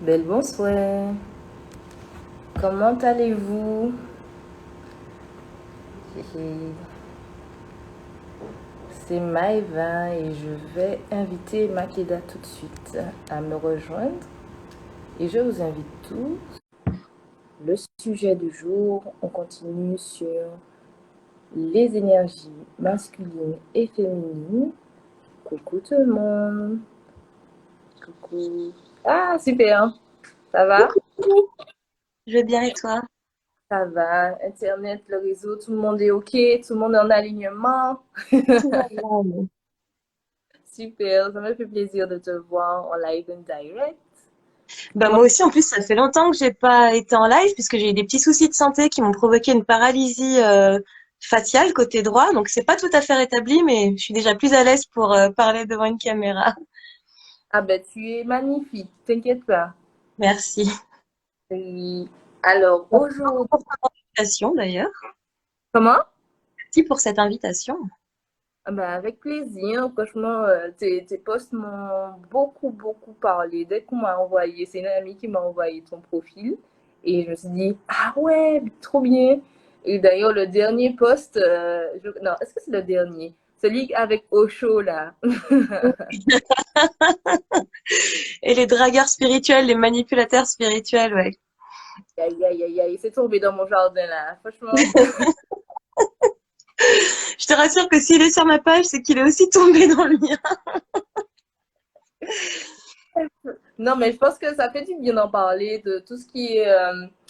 Belle bonsoir. Comment allez-vous? C'est Maëva et je vais inviter Makeda tout de suite à me rejoindre. Et je vous invite tous. Le sujet du jour, on continue sur les énergies masculines et féminines. Coucou tout le monde. Coucou. Ah, super. Ça va? Coucou, je vais bien et toi? Ça va. Internet, le réseau, tout le monde est OK. Tout le monde est en alignement. Tout va bien. Super, ça me fait plaisir de te voir en live and direct. Bah, Comment... moi aussi, en plus, ça fait longtemps que j'ai pas été en live puisque j'ai eu des petits soucis de santé qui m'ont provoqué une paralysie faciale côté droit. Donc, c'est pas tout à fait rétabli, mais je suis déjà plus à l'aise pour parler devant une caméra. Ah ben, tu es magnifique, t'inquiète pas. Merci. Oui. Alors, Merci aujourd'hui... pour cette invitation d'ailleurs. Comment? Merci pour cette invitation. Ah ben, avec plaisir. Franchement, tes posts m'ont beaucoup parlé. Dès qu'on m'a envoyé, c'est une amie qui m'a envoyé ton profil. Et je me suis dit, ah ouais, trop bien. Et d'ailleurs, le dernier post, non, est-ce que c'est le dernier? Celui avec Osho, là. Et les dragueurs spirituels, les manipulateurs spirituels, ouais. Aïe, aïe, aïe, aïe, c'est tombé dans mon jardin, là. Franchement. Je te rassure que s'il est sur ma page, c'est qu'il est aussi tombé dans le mien. Non, mais je pense que ça fait du bien d'en parler de tout ce qui est.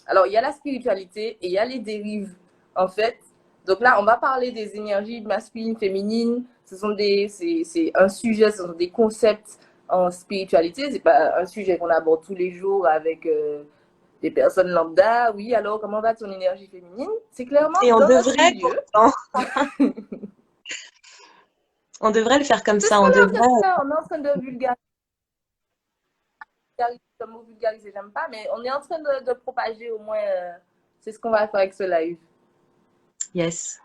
Alors, il y a la spiritualité et il y a les dérives, en fait. Donc là, on va parler des énergies masculines, féminines. C'est un sujet, ce sont des concepts en spiritualité. C'est pas un sujet qu'on aborde tous les jours avec des personnes lambda. Oui, alors comment va ton énergie féminine? C'est clairement Et on dans notre devrait milieu. pourtant. On devrait le faire comme C'est ce ça. qu'on On est en train devrait. de faire. On est en train de vulgariser le mot vulgariser, j'aime pas, mais on est en train de propager au moins. C'est ce qu'on va faire avec ce live. Yes.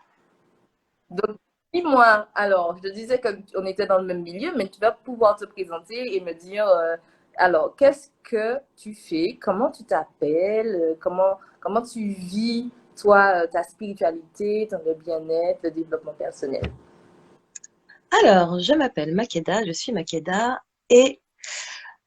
Donc, dis-moi, alors, je te disais qu'on était dans le même milieu, mais tu vas pouvoir te présenter et me dire, alors, qu'est-ce que tu fais? Comment tu t'appelles? Comment tu vis, toi, ta spiritualité, ton bien-être, le développement personnel? Alors, je m'appelle Makeda, je suis Makeda et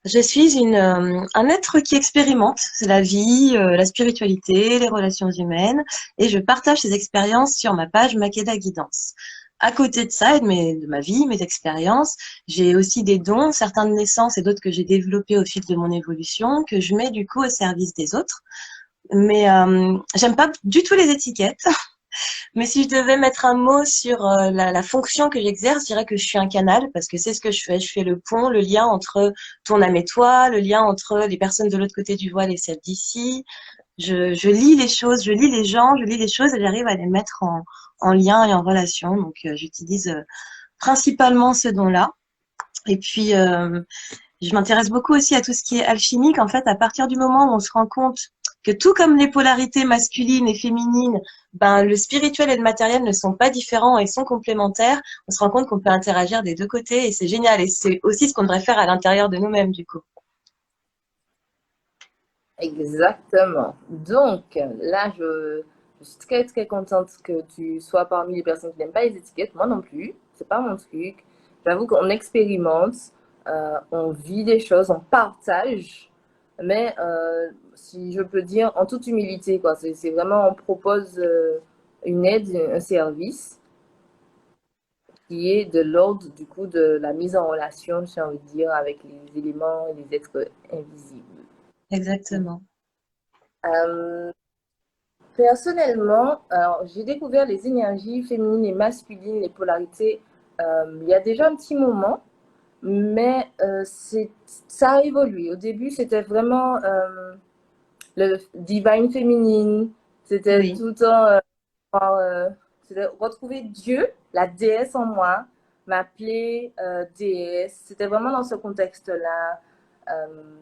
je suis un être qui expérimente la vie, la spiritualité, les relations humaines et je partage ces expériences sur ma page Makeda Guidance. À côté de ça et de ma vie, mes expériences, j'ai aussi des dons, certains de naissance et d'autres que j'ai développés au fil de mon évolution, que je mets du coup au service des autres. Mais j'aime pas du tout les étiquettes. Mais si je devais mettre un mot sur la fonction que j'exerce, je dirais que je suis un canal parce que c'est ce que je fais. Je fais le pont, le lien entre ton âme et toi, le lien entre les personnes de l'autre côté du voile et celles d'ici. Je lis les choses, je lis les gens, je lis les choses et j'arrive à les mettre en lien et en relation. Donc j'utilise principalement ce don-là. Et puis je m'intéresse beaucoup aussi à tout ce qui est alchimique. En fait, à partir du moment où on se rend compte que tout comme les polarités masculines et féminines, ben, le spirituel et le matériel ne sont pas différents et sont complémentaires, on se rend compte qu'on peut interagir des deux côtés et c'est génial. Et c'est aussi ce qu'on devrait faire à l'intérieur de nous-mêmes, du coup. Exactement. Donc, là, je suis très contente que tu sois parmi les personnes qui n'aiment pas les étiquettes. Moi non plus. C'est pas mon truc. J'avoue qu'on expérimente, on vit des choses, on partage. Mais si je peux dire, en toute humilité, quoi. C'est vraiment, on propose une aide, un service qui est de l'ordre, du coup, de la mise en relation, j'ai envie de dire, avec les éléments et les êtres invisibles. Exactement. Euh, Personnellement, alors, j'ai découvert les énergies féminines et masculines, les polarités, il y a déjà un petit moment, mais ça a évolué. Au début, c'était vraiment le divine féminine, c'était Oui, tout le temps c'était retrouver Dieu, la déesse en moi, m'appeler déesse. C'était vraiment dans ce contexte-là. Euh,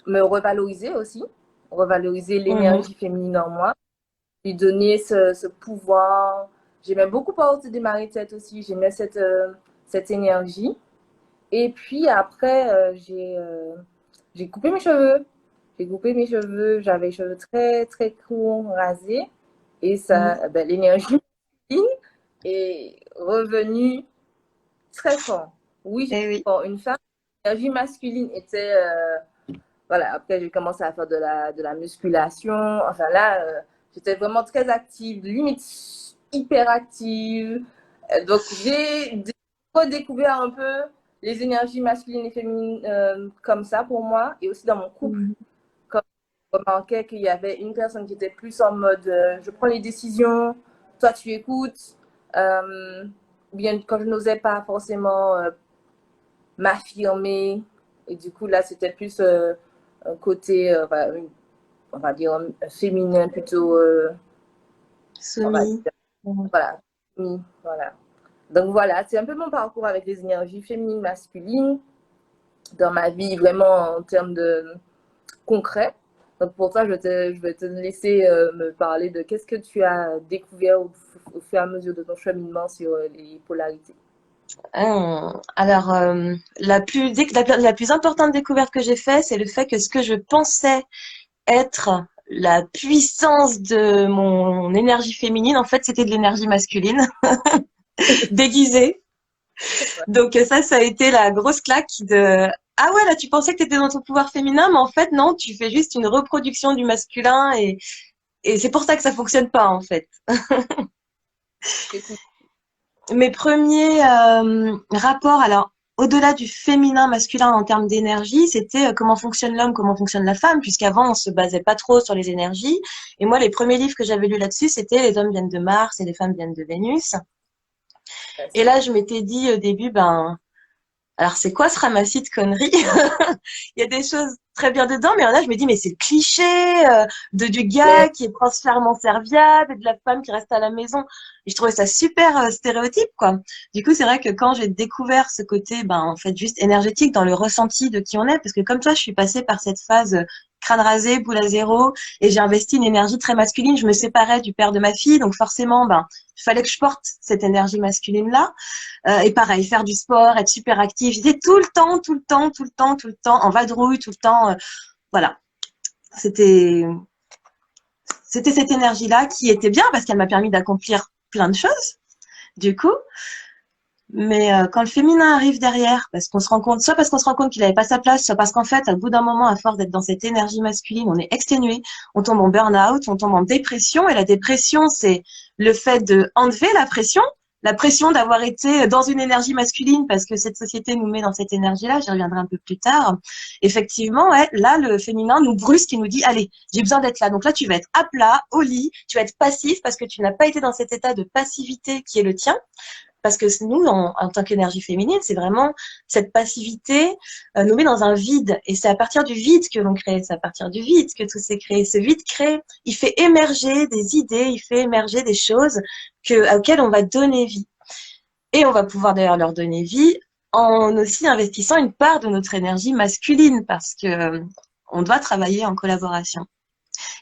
Me revaloriser aussi, revaloriser mhm, l'énergie féminine en moi, lui donner ce pouvoir. J'aimais beaucoup porter des marionnettes aussi, j'aimais cette énergie. Et puis après, j'ai coupé mes cheveux. J'ai coupé mes cheveux, j'avais les cheveux très, très courts, rasés. Et Mhm. ça, ben, l'énergie est revenue très fort. Oui, j'étais Eh oui. encore une femme. L'énergie masculine était, voilà, après j'ai commencé à faire de la musculation. Enfin là, j'étais vraiment très active, limite hyper active. Donc j'ai redécouvert un peu les énergies masculines et féminines comme ça pour moi. Et aussi dans mon couple, Mhm. quand je remarquais qu'il y avait une personne qui était plus en mode je prends les décisions, toi tu écoutes. Bien quand je n'osais pas forcément m'affirmer. Et du coup, là, c'était plus un côté, on va dire, féminin plutôt, on va Soumis. dire, Mhm. voilà. Voilà. Donc voilà, c'est un peu mon parcours avec les énergies féminines, masculines dans ma vie, vraiment en termes de concret. Donc pour ça, je vais te laisser me parler de qu'est-ce que tu as découvert au fur et à mesure de ton cheminement sur les polarités. Alors, la plus importante découverte que j'ai faite, c'est le fait que ce que je pensais être la puissance de mon énergie féminine, en fait, c'était de l'énergie masculine, déguisée. Donc ça a été la grosse claque de ah ouais, là tu pensais que tu étais dans ton pouvoir féminin, mais en fait non, tu fais juste une reproduction du masculin et c'est pour ça que ça fonctionne pas en fait. Écoute, Mes premiers rapports, alors au-delà du féminin masculin en termes d'énergie, c'était comment fonctionne l'homme, comment fonctionne la femme, puisqu'avant on se basait pas trop sur les énergies. Et moi, les premiers livres que j'avais lus là-dessus, c'était les hommes viennent de Mars et les femmes viennent de Vénus. Et là, je m'étais dit au début, ben alors, c'est quoi ce ramassis de conneries? Il y a des choses très bien dedans, mais il y en a, je me dis, mais c'est le cliché du gars qui est prince charmant serviable et de la femme qui reste à la maison. Et je trouvais ça super stéréotype, quoi. Du coup, c'est vrai que quand j'ai découvert ce côté, ben, en fait, juste énergétique dans le ressenti de qui on est, parce que comme toi, je suis passée par cette phase crâne rasé, boule à zéro, et j'ai investi une énergie très masculine. Je me séparais du père de ma fille, donc forcément, ben, il fallait que je porte cette énergie masculine-là. Et pareil, faire du sport, être super actif. J'étais tout le temps, tout le temps, tout le temps, tout le temps en vadrouille, tout le temps. Voilà, c'était c'était cette énergie-là qui était bien parce qu'elle m'a permis d'accomplir plein de choses. Du coup, mais quand le féminin arrive derrière, parce qu'on se rend compte, soit parce qu'on se rend compte qu'il n'avait pas sa place, soit parce qu'en fait, au bout d'un moment, à force d'être dans cette énergie masculine, on est exténué, on tombe en burn-out, on tombe en dépression, et la dépression, c'est le fait de enlever la pression d'avoir été dans une énergie masculine, parce que cette société nous met dans cette énergie-là, j'y reviendrai un peu plus tard. Effectivement, ouais, là, le féminin nous brusque et nous dit, allez, j'ai besoin d'être là. Donc là, tu vas être à plat, au lit, tu vas être passif, parce que tu n'as pas été dans cet état de passivité qui est le tien. Parce que nous, en tant qu'énergie féminine, c'est vraiment cette passivité nous met dans un vide. Et c'est à partir du vide que l'on crée. C'est à partir du vide que tout s'est créé. Ce vide crée, il fait émerger des idées, il fait émerger des choses auxquelles on va donner vie. Et on va pouvoir d'ailleurs leur donner vie en aussi investissant une part de notre énergie masculine parce que on doit travailler en collaboration.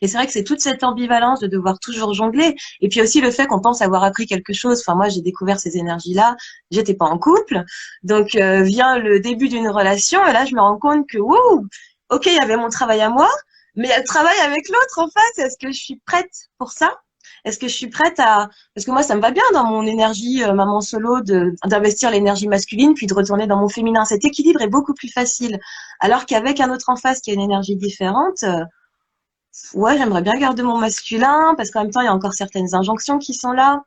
Et c'est vrai que c'est toute cette ambivalence de devoir toujours jongler. Et puis aussi le fait qu'on pense avoir appris quelque chose. Enfin, moi, j'ai découvert ces énergies-là. J'étais pas en couple. Donc, vient le début d'une relation. Et là, je me rends compte que, wow, ok, il y avait mon travail à moi, mais il y a le travail avec l'autre en face. Est-ce que je suis prête pour ça? Est-ce que je suis prête à... Parce que moi, ça me va bien dans mon énergie maman solo d'investir l'énergie masculine puis de retourner dans mon féminin. Cet équilibre est beaucoup plus facile. Alors qu'avec un autre en face qui a une énergie différente, ouais, j'aimerais bien garder mon masculin parce qu'en même temps, il y a encore certaines injonctions qui sont là.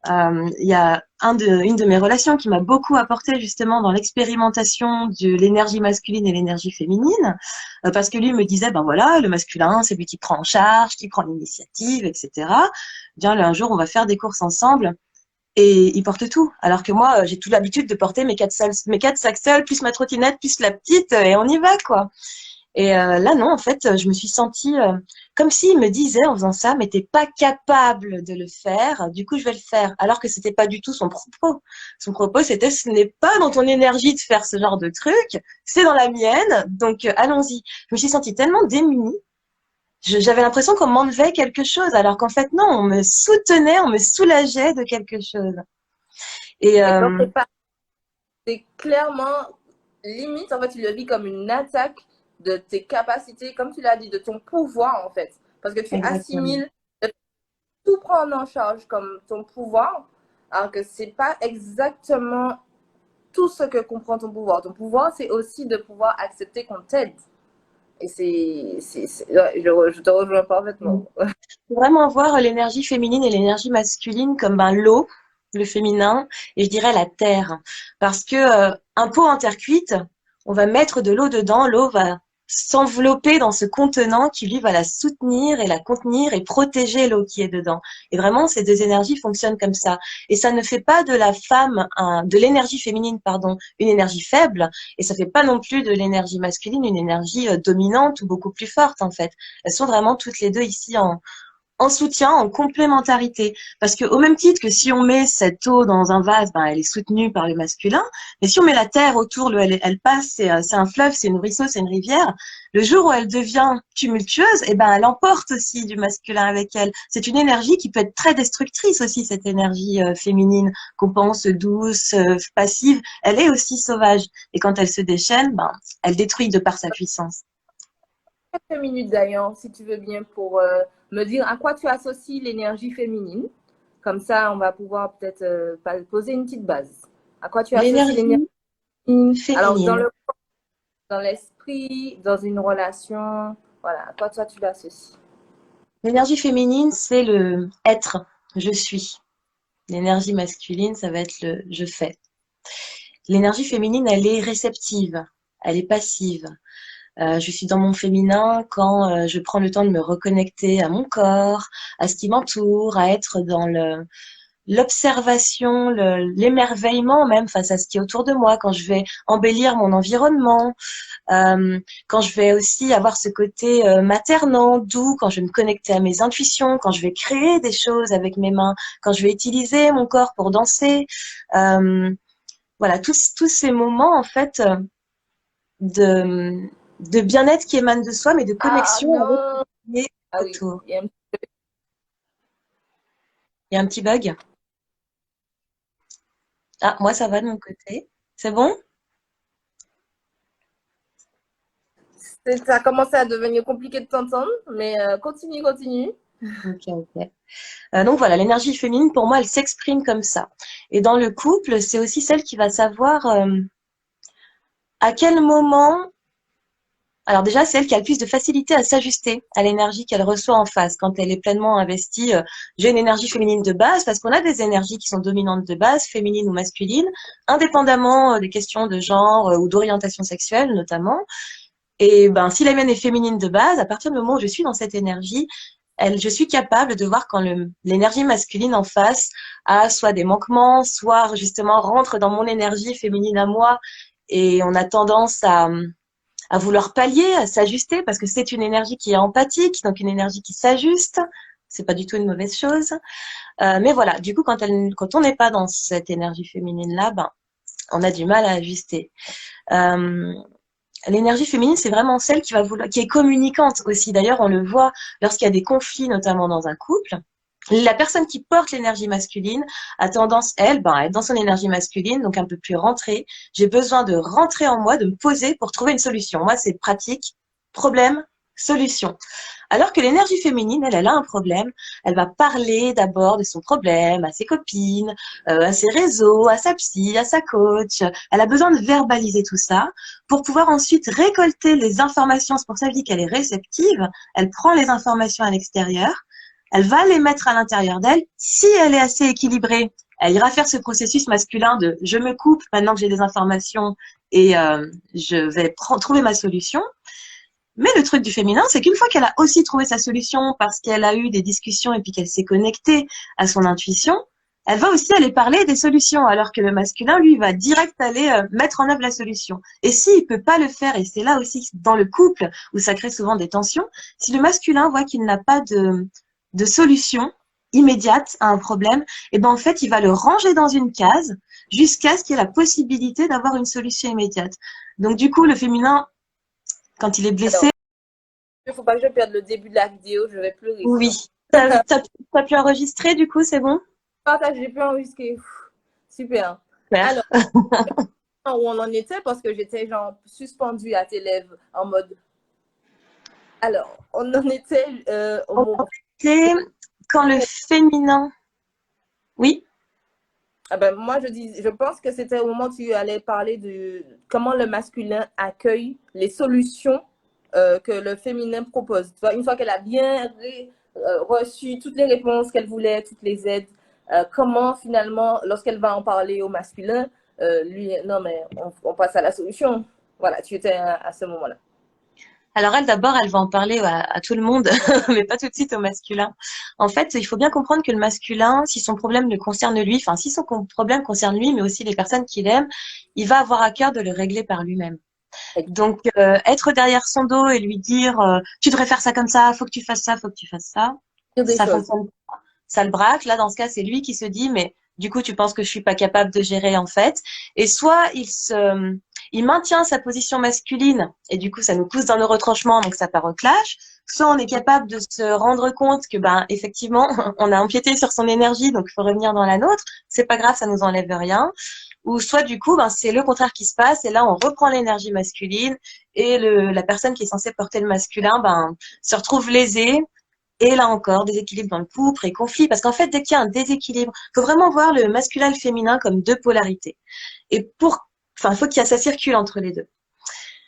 Il y a une de mes relations qui m'a beaucoup apporté justement dans l'expérimentation de l'énergie masculine et l'énergie féminine, parce que lui me disait, ben voilà, le masculin, c'est lui qui prend en charge, qui prend l'initiative, etc. Bien, un jour, on va faire des courses ensemble. Et il porte tout. Alors que moi, j'ai toute l'habitude de porter mes quatre sacs seuls, plus ma trottinette, plus la petite, et on y va, quoi. Et là, non, en fait, je me suis sentie comme s'il me disait en faisant ça, mais t'es pas capable de le faire, du coup, je vais le faire. Alors que c'était pas du tout son propos. Son propos, c'était, ce n'est pas dans ton énergie de faire ce genre de truc, c'est dans la mienne, donc allons-y. Je me suis sentie tellement démunie. J'avais l'impression qu'on m'enlevait quelque chose, alors qu'en fait, non, on me soutenait, on me soulageait de quelque chose. Et mais quand c'est pas, c'est clairement limite, en fait, tu le vis comme une attaque de tes capacités, comme tu l'as dit, de ton pouvoir en fait. Parce que tu Exactement. assimiles tout prendre en charge comme ton pouvoir, alors que c'est pas exactement tout ce que comprend ton pouvoir. Ton pouvoir, c'est aussi de pouvoir accepter qu'on t'aide. Et ouais, je te rejoins parfaitement. Faut vraiment voir l'énergie féminine et l'énergie masculine comme ben, l'eau, le féminin, et je dirais la terre. Parce que un pot en terre cuite, on va mettre de l'eau dedans, l'eau va s'envelopper dans ce contenant qui lui va la soutenir et la contenir et protéger l'eau qui est dedans. Et vraiment, ces deux énergies fonctionnent comme ça. Et ça ne fait pas de la femme, de l'énergie féminine, pardon, une énergie faible, et ça fait pas non plus de l'énergie masculine une énergie dominante ou beaucoup plus forte en fait. Elles sont vraiment toutes les deux ici en soutien, en complémentarité. Parce que au même titre que si on met cette eau dans un vase, ben, elle est soutenue par le masculin. Mais si on met la terre autour, elle passe, c'est un fleuve, c'est une ruisseau, c'est une rivière. Le jour où elle devient tumultueuse, eh ben, elle emporte aussi du masculin avec elle. C'est une énergie qui peut être très destructrice aussi, cette énergie féminine qu'on pense douce, passive. Elle est aussi sauvage. Et quand elle se déchaîne, ben, elle détruit de par sa puissance. Quelques minutes d'ailleurs, si tu veux bien, pour me dire à quoi tu associes l'énergie féminine. Comme ça, on va pouvoir peut-être poser une petite base. À quoi tu associes l'énergie L'énergie féminine? Alors, féminine. dans l'esprit, dans une relation, voilà, à quoi toi tu l'associes? L'énergie féminine, c'est le être, je suis. L'énergie masculine, ça va être le je fais. L'énergie féminine, elle est réceptive, elle est passive. Je suis dans mon féminin quand je prends le temps de me reconnecter à mon corps, à ce qui m'entoure, à être dans l'observation, l'émerveillement même face à ce qui est autour de moi, quand je vais embellir mon environnement, quand je vais aussi avoir ce côté maternant, doux, quand je vais me connecter à mes intuitions, quand je vais créer des choses avec mes mains, quand je vais utiliser mon corps pour danser. Euh, voilà, tous ces moments en fait de, de bien-être qui émanent de soi, mais de Ah connexion avec non! ce qui est Ah oui, autour. Il y a un petit bug. Ah, moi ça va de mon côté. C'est bon? ça a commencé à devenir compliqué de t'entendre, mais continue, continue. Ok, ok. Donc voilà, l'énergie féminine, pour moi, elle s'exprime comme ça. Et dans le couple, c'est aussi celle qui va savoir à quel moment. Alors déjà, c'est elle qui a le plus de facilité à s'ajuster à l'énergie qu'elle reçoit en face quand elle est pleinement investie. J'ai une énergie féminine de base parce qu'on a des énergies qui sont dominantes de base, féminines ou masculines, indépendamment des questions de genre ou d'orientation sexuelle notamment. Et ben, si la mienne est féminine de base, à partir du moment où je suis dans cette énergie, je suis capable de voir quand l'énergie masculine en face a soit des manquements, soit justement rentre dans mon énergie féminine à moi, et on a tendance à vouloir pallier, à s'ajuster, parce que c'est une énergie qui est empathique, donc une énergie qui s'ajuste. C'est pas du tout une mauvaise chose. Mais voilà, du coup, quand on n'est pas dans cette énergie féminine-là, ben, on a du mal à ajuster. Euh, L'énergie féminine, c'est vraiment celle qui va vouloir, qui est communicante aussi. D'ailleurs, on le voit lorsqu'il y a des conflits, notamment dans un couple. La personne qui porte l'énergie masculine a tendance, elle, ben, à être dans son énergie masculine, donc un peu plus rentrée. J'ai besoin de rentrer en moi, de me poser pour trouver une solution. Moi, c'est pratique, problème, solution. Alors que l'énergie féminine, elle a un problème. Elle va parler d'abord de son problème à ses copines, à ses réseaux, à sa psy, à sa coach. Elle a besoin de verbaliser tout ça pour pouvoir ensuite récolter les informations. C'est pour ça que je dis qu'elle est réceptive. Elle prend les informations à l'extérieur. Elle va les mettre à l'intérieur d'elle. Si elle est assez équilibrée, elle ira faire ce processus masculin de je me coupe maintenant que j'ai des informations et je vais trouver ma solution. Mais le truc du féminin, c'est qu'une fois qu'elle a aussi trouvé sa solution parce qu'elle a eu des discussions et puis qu'elle s'est connectée à son intuition, elle va aussi aller parler des solutions, alors que le masculin, lui, va direct aller mettre en œuvre la solution. Et s'il peut pas le faire, et c'est là aussi dans le couple où ça crée souvent des tensions, si le masculin voit qu'il n'a pas de solution immédiate à un problème, et ben en fait, il va le ranger dans une case jusqu'à ce qu'il y ait la possibilité d'avoir une solution immédiate. Donc du coup, le féminin, quand il est blessé, Alors, il ne faut pas que je perde le début de la vidéo, je vais pleurer oui. sinon. T'as pu enregistrer, du coup, c'est bon? Partage, j'ai pu enregistrer. Super. Super. Alors, où on en était, parce que j'étais genre suspendue à tes lèvres en mode Alors, on en était au On moment. était quand le féminin. Oui, Ah ben, moi, je pense que c'était au moment où tu allais parler de comment le masculin accueille les solutions que le féminin propose. Tu vois, une fois qu'elle a bien reçu toutes les réponses qu'elle voulait, toutes les aides, comment finalement, lorsqu'elle va en parler au masculin, lui, non, mais on passe à la solution. Voilà, tu étais à ce moment-là. alors elle d'abord, elle va en parler à tout le monde, mais pas tout de suite au masculin. En fait, il faut bien comprendre que le masculin, si son problème le concerne lui, enfin si son problème concerne lui, mais aussi les personnes qu'il aime, il va avoir à cœur de le régler par lui-même. Donc être derrière son dos et lui dire tu devrais faire ça comme ça, faut que tu fasses ça, faut que tu fasses ça, Dire des ça choses. fonctionne, ça le braque. Là, dans ce cas, c'est lui qui se dit, mais du coup, tu penses que je suis pas capable de gérer en fait. Et soit il maintient sa position masculine et du coup, ça nous pousse dans nos retranchements, donc ça part au clash. Soit on est capable de se rendre compte que, ben, effectivement, on a empiété sur son énergie, donc il faut revenir dans la nôtre. C'est pas grave, ça nous enlève rien. Ou soit du coup, ben, c'est le contraire qui se passe et là, on reprend l'énergie masculine et la personne qui est censée porter le masculin, ben, se retrouve lésée. Et là encore, déséquilibre dans le couple et conflit. Parce qu'en fait, dès qu'il y a un déséquilibre, il faut vraiment voir le masculin et le féminin comme deux polarités. Et enfin, il faut qu'il y a ça circule entre les deux.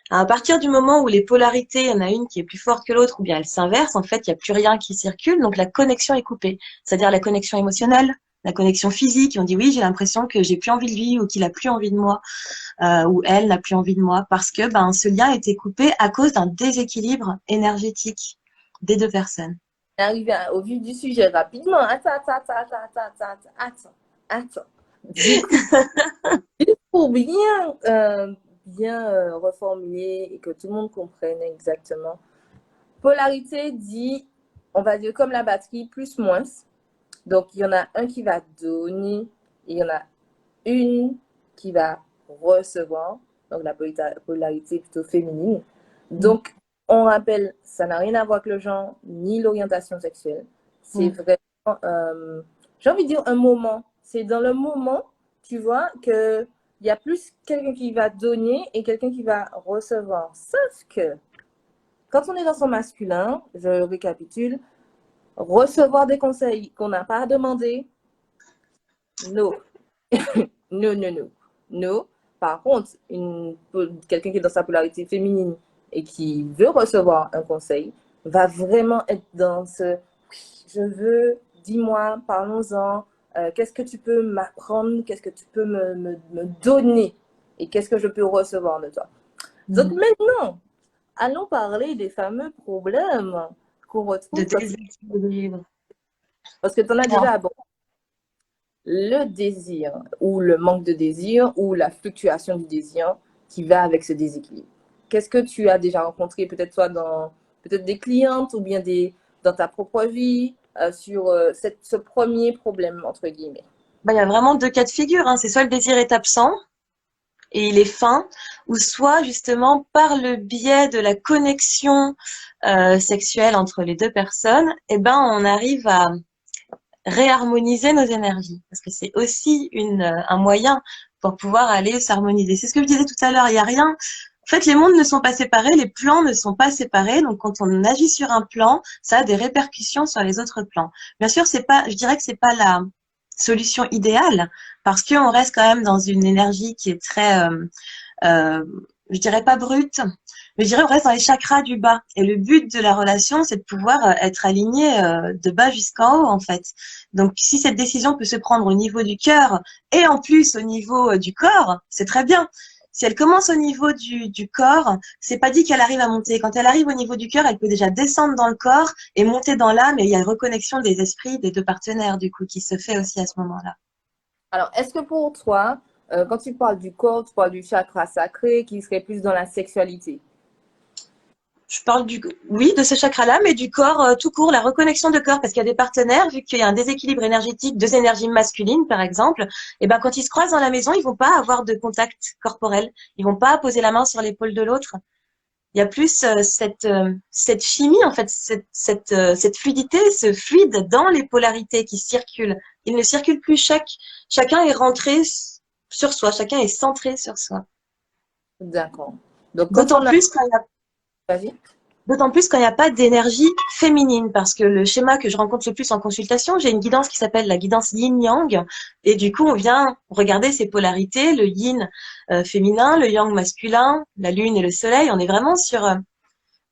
À partir du moment où les polarités, il y en a une qui est plus forte que l'autre, ou bien elles s'inversent, en fait, il n'y a plus rien qui circule, donc la connexion est coupée. C'est-à-dire la connexion émotionnelle, la connexion physique. On dit oui, j'ai l'impression que j'ai plus envie de lui ou qu'il a plus envie de moi, ou elle n'a plus envie de moi, parce que ben ce lien a été coupé à cause d'un déséquilibre énergétique des deux personnes. Arrivé au vif du sujet rapidement. Attends. Du coup, pour bien reformuler et que tout le monde comprenne exactement, polarité dit, on va dire comme la batterie, plus moins. Donc, il y en a un qui va donner et il y en a une qui va recevoir. Donc, la polarité plutôt féminine. Mm. Donc, on rappelle, ça n'a rien à voir avec le genre ni l'orientation sexuelle. C'est Mm. vraiment, j'ai envie de dire un moment. C'est dans le moment, tu vois, que il y a plus quelqu'un qui va donner et quelqu'un qui va recevoir. Sauf que quand on est dans son masculin, je récapitule, recevoir des conseils qu'on n'a pas demandé, non. Non, non, non. Non. Par contre, quelqu'un qui est dans sa polarité féminine et qui veut recevoir un conseil va vraiment être dans ce oui, je veux, dis-moi, parlons-en, qu'est-ce que tu peux m'apprendre, qu'est-ce que tu peux me donner et qu'est-ce que je peux recevoir de toi. Donc Mm. maintenant, allons parler des fameux problèmes qu'on De retrouve quand déséquilibre. parce que tu en as Alors, déjà abordé le désir ou le manque de désir ou la fluctuation du désir qui va avec ce déséquilibre. Qu'est-ce que tu as déjà rencontré peut-être toi dans peut-être des clientes ou bien dans ta propre vie sur ce premier problème entre guillemets. bah, il y a vraiment deux cas de figure, hein. C'est soit le désir est absent et il est fin, ou soit justement par le biais de la connexion sexuelle entre les deux personnes, eh ben on arrive à réharmoniser nos énergies, parce que c'est aussi un moyen pour pouvoir aller s'harmoniser. C'est ce que je disais tout à l'heure. Il y a rien. En fait, les mondes ne sont pas séparés, les plans ne sont pas séparés. Donc, quand on agit sur un plan, ça a des répercussions sur les autres plans. Bien sûr, c'est pas, je dirais que c'est pas la solution idéale, parce qu'on reste quand même dans une énergie qui est très, euh, je dirais pas brute, mais je dirais on reste dans les chakras du bas. Et le but de la relation, c'est de pouvoir être aligné de bas jusqu'en haut, en fait. Donc, si cette décision peut se prendre au niveau du cœur et en plus au niveau du corps, c'est très bien. Si elle commence au niveau du corps, c'est pas dit qu'elle arrive à monter. Quand elle arrive au niveau du cœur, elle peut déjà descendre dans le corps et monter dans l'âme. Et il y a une reconnexion des esprits des deux partenaires, du coup, qui se fait aussi à ce moment-là. Alors, est-ce que pour toi, quand tu parles du corps, tu parles du chakra sacré qui serait plus dans la sexualité? Je parle oui, de ce chakra-là, mais du corps tout court, la reconnexion de corps, parce qu'il y a des partenaires, vu qu'il y a un déséquilibre énergétique, deux énergies masculines, par exemple, et ben quand ils se croisent dans la maison, ils vont pas avoir de contact corporel, ils vont pas poser la main sur l'épaule de l'autre. Il y a plus cette chimie, en fait, cette fluidité, ce fluide dans les polarités qui circulent. Il ne circule plus, chacun est rentré sur soi, chacun est centré sur soi. D'accord. Donc, quand D'autant on a... plus quand il y a Vas-y. D'autant plus quand il n'y a pas d'énergie féminine, parce que le schéma que je rencontre le plus en consultation, j'ai une guidance qui s'appelle la guidance yin-yang, et du coup, on vient regarder ces polarités, le yin féminin, le yang masculin, la lune et le soleil. On est vraiment sur,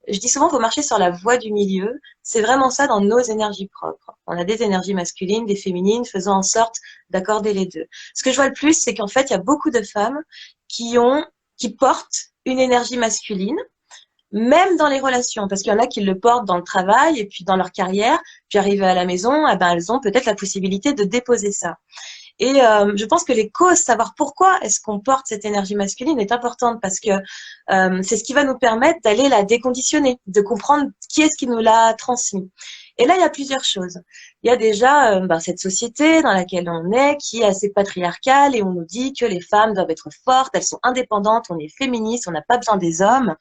je dis souvent, il faut marcher sur la voie du milieu. C'est vraiment ça dans nos énergies propres. On a des énergies masculines, des féminines, faisons en sorte d'accorder les deux. Ce que je vois le plus, c'est qu'en fait, il y a beaucoup de femmes qui portent une énergie masculine, même dans les relations, parce qu'il y en a qui le portent dans le travail et puis dans leur carrière, puis arrivées à la maison, eh ben, elles ont peut-être la possibilité de déposer ça. Et je pense que les causes, savoir pourquoi est-ce qu'on porte cette énergie masculine est importante parce que c'est ce qui va nous permettre d'aller la déconditionner, de comprendre qui est-ce qui nous l'a transmis. Et là, il y a plusieurs choses. Il y a déjà cette société dans laquelle on est, qui est assez patriarcale et on nous dit que les femmes doivent être fortes, elles sont indépendantes, on est féministe, on n'a pas besoin des hommes.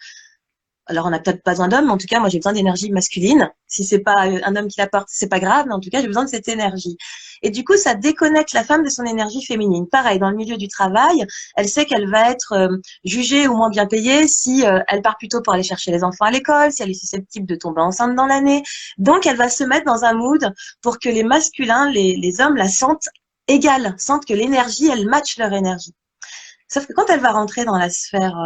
Alors, on n'a peut-être pas besoin d'hommes, mais en tout cas, moi, j'ai besoin d'énergie masculine. Si c'est pas un homme qui l'apporte, c'est pas grave, mais en tout cas, j'ai besoin de cette énergie. Et du coup, ça déconnecte la femme de son énergie féminine. Pareil, dans le milieu du travail, elle sait qu'elle va être jugée ou moins bien payée si elle part plutôt pour aller chercher les enfants à l'école, si elle est susceptible de tomber enceinte dans l'année. Donc, elle va se mettre dans un mood pour que les masculins, les hommes la sentent égale, sentent que l'énergie, elle match leur énergie. Sauf que quand elle va rentrer dans la sphère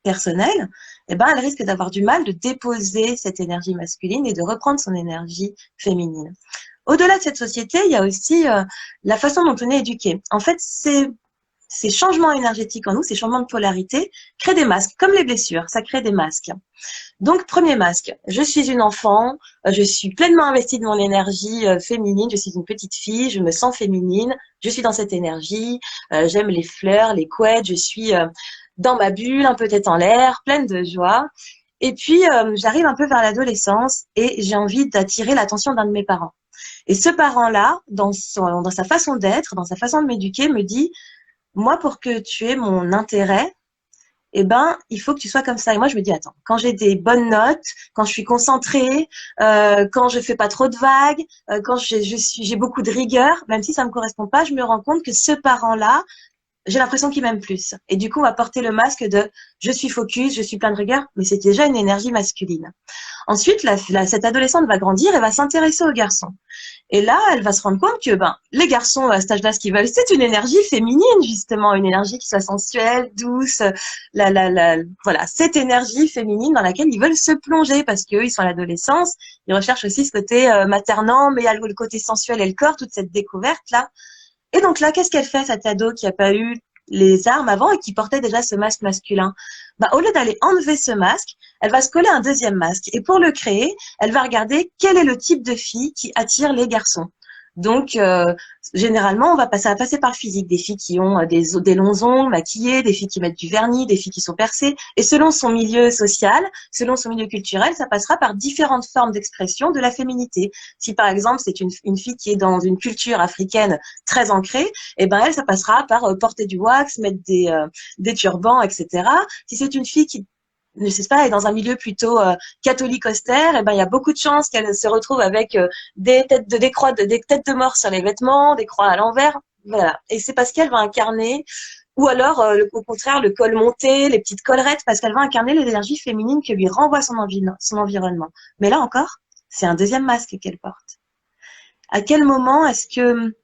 personnelle, eh ben, elle risque d'avoir du mal de déposer cette énergie masculine et de reprendre son énergie féminine. Au-delà de cette société, il y a aussi la façon dont on est éduqué. En fait, ces changements énergétiques en nous, ces changements de polarité, créent des masques, comme les blessures, ça crée des masques. Donc, premier masque, je suis une enfant, je suis pleinement investie de mon énergie féminine, je suis une petite fille, je me sens féminine, je suis dans cette énergie, j'aime les fleurs, les couettes, je suis dans ma bulle, un peu tête en l'air, pleine de joie. Et puis, j'arrive un peu vers l'adolescence et j'ai envie d'attirer l'attention d'un de mes parents. Et ce parent-là, dans sa façon d'être, dans sa façon de m'éduquer, me dit, moi, pour que tu aies mon intérêt, eh ben, il faut que tu sois comme ça. Et moi, je me dis, attends, quand j'ai des bonnes notes, quand je suis concentrée, quand je fais pas trop de vagues, quand j'ai beaucoup de rigueur, même si ça me correspond pas, je me rends compte que ce parent-là, j'ai l'impression qu'il m'aime plus. Et du coup, on va porter le masque de je suis focus, je suis plein de rigueur, mais c'est déjà une énergie masculine. Ensuite, cette adolescente va grandir et va s'intéresser aux garçons. Et là, elle va se rendre compte que les garçons à cet âge-là, ce qu'ils veulent, c'est une énergie féminine, justement, une énergie qui soit sensuelle, douce, voilà, cette énergie féminine dans laquelle ils veulent se plonger parce qu'eux, ils sont à l'adolescence, ils recherchent aussi ce côté maternant, mais il y a le côté sensuel et le corps, toute cette découverte-là. Et donc là, qu'est-ce qu'elle fait, cette ado qui n'a pas eu les armes avant et qui portait déjà ce masque masculin? Au lieu d'aller enlever ce masque, elle va se coller un deuxième masque. Et pour le créer, elle va regarder quel est le type de fille qui attire les garçons. Donc, généralement, ça va passer par le physique. Des filles qui ont des longs ongles maquillés, des filles qui mettent du vernis, des filles qui sont percées. Et selon son milieu social, selon son milieu culturel, ça passera par différentes formes d'expression de la féminité. Si, par exemple, c'est une fille qui est dans une culture africaine très ancrée, eh ben, elle, ça passera par porter du wax, mettre des turbans, etc. Si c'est une fille qui ne sais pas, est dans un milieu plutôt catholique austère, et ben il y a beaucoup de chances qu'elle se retrouve avec des têtes de mort sur les vêtements, des croix à l'envers, voilà. Et c'est parce qu'elle va incarner, ou alors au contraire le col monté, les petites collerettes, parce qu'elle va incarner l'énergie féminine que lui renvoie son environnement. Mais là encore, c'est un deuxième masque qu'elle porte. À quel moment est-ce que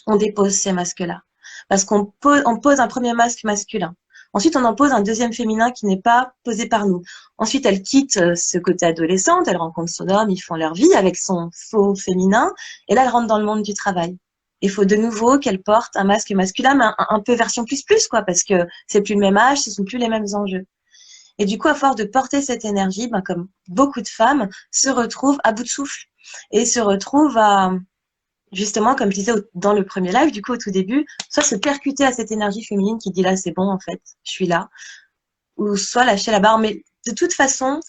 on dépose ces masques-là? Parce on pose un premier masque masculin. Ensuite, on en pose un deuxième féminin qui n'est pas posé par nous. Ensuite, elle quitte ce côté adolescente, elle rencontre son homme, ils font leur vie avec son faux féminin, et là, elle rentre dans le monde du travail. Il faut de nouveau qu'elle porte un masque masculin, mais un peu version plus plus, quoi, parce que c'est plus le même âge, ce sont plus les mêmes enjeux. Et du coup, à force de porter cette énergie, comme beaucoup de femmes, se retrouvent à bout de souffle et se retrouvent à, justement, comme je disais dans le premier live, du coup, au tout début, soit se percuter à cette énergie féminine qui dit là, c'est bon, en fait, je suis là, ou soit lâcher la barre. Mais de toute façon,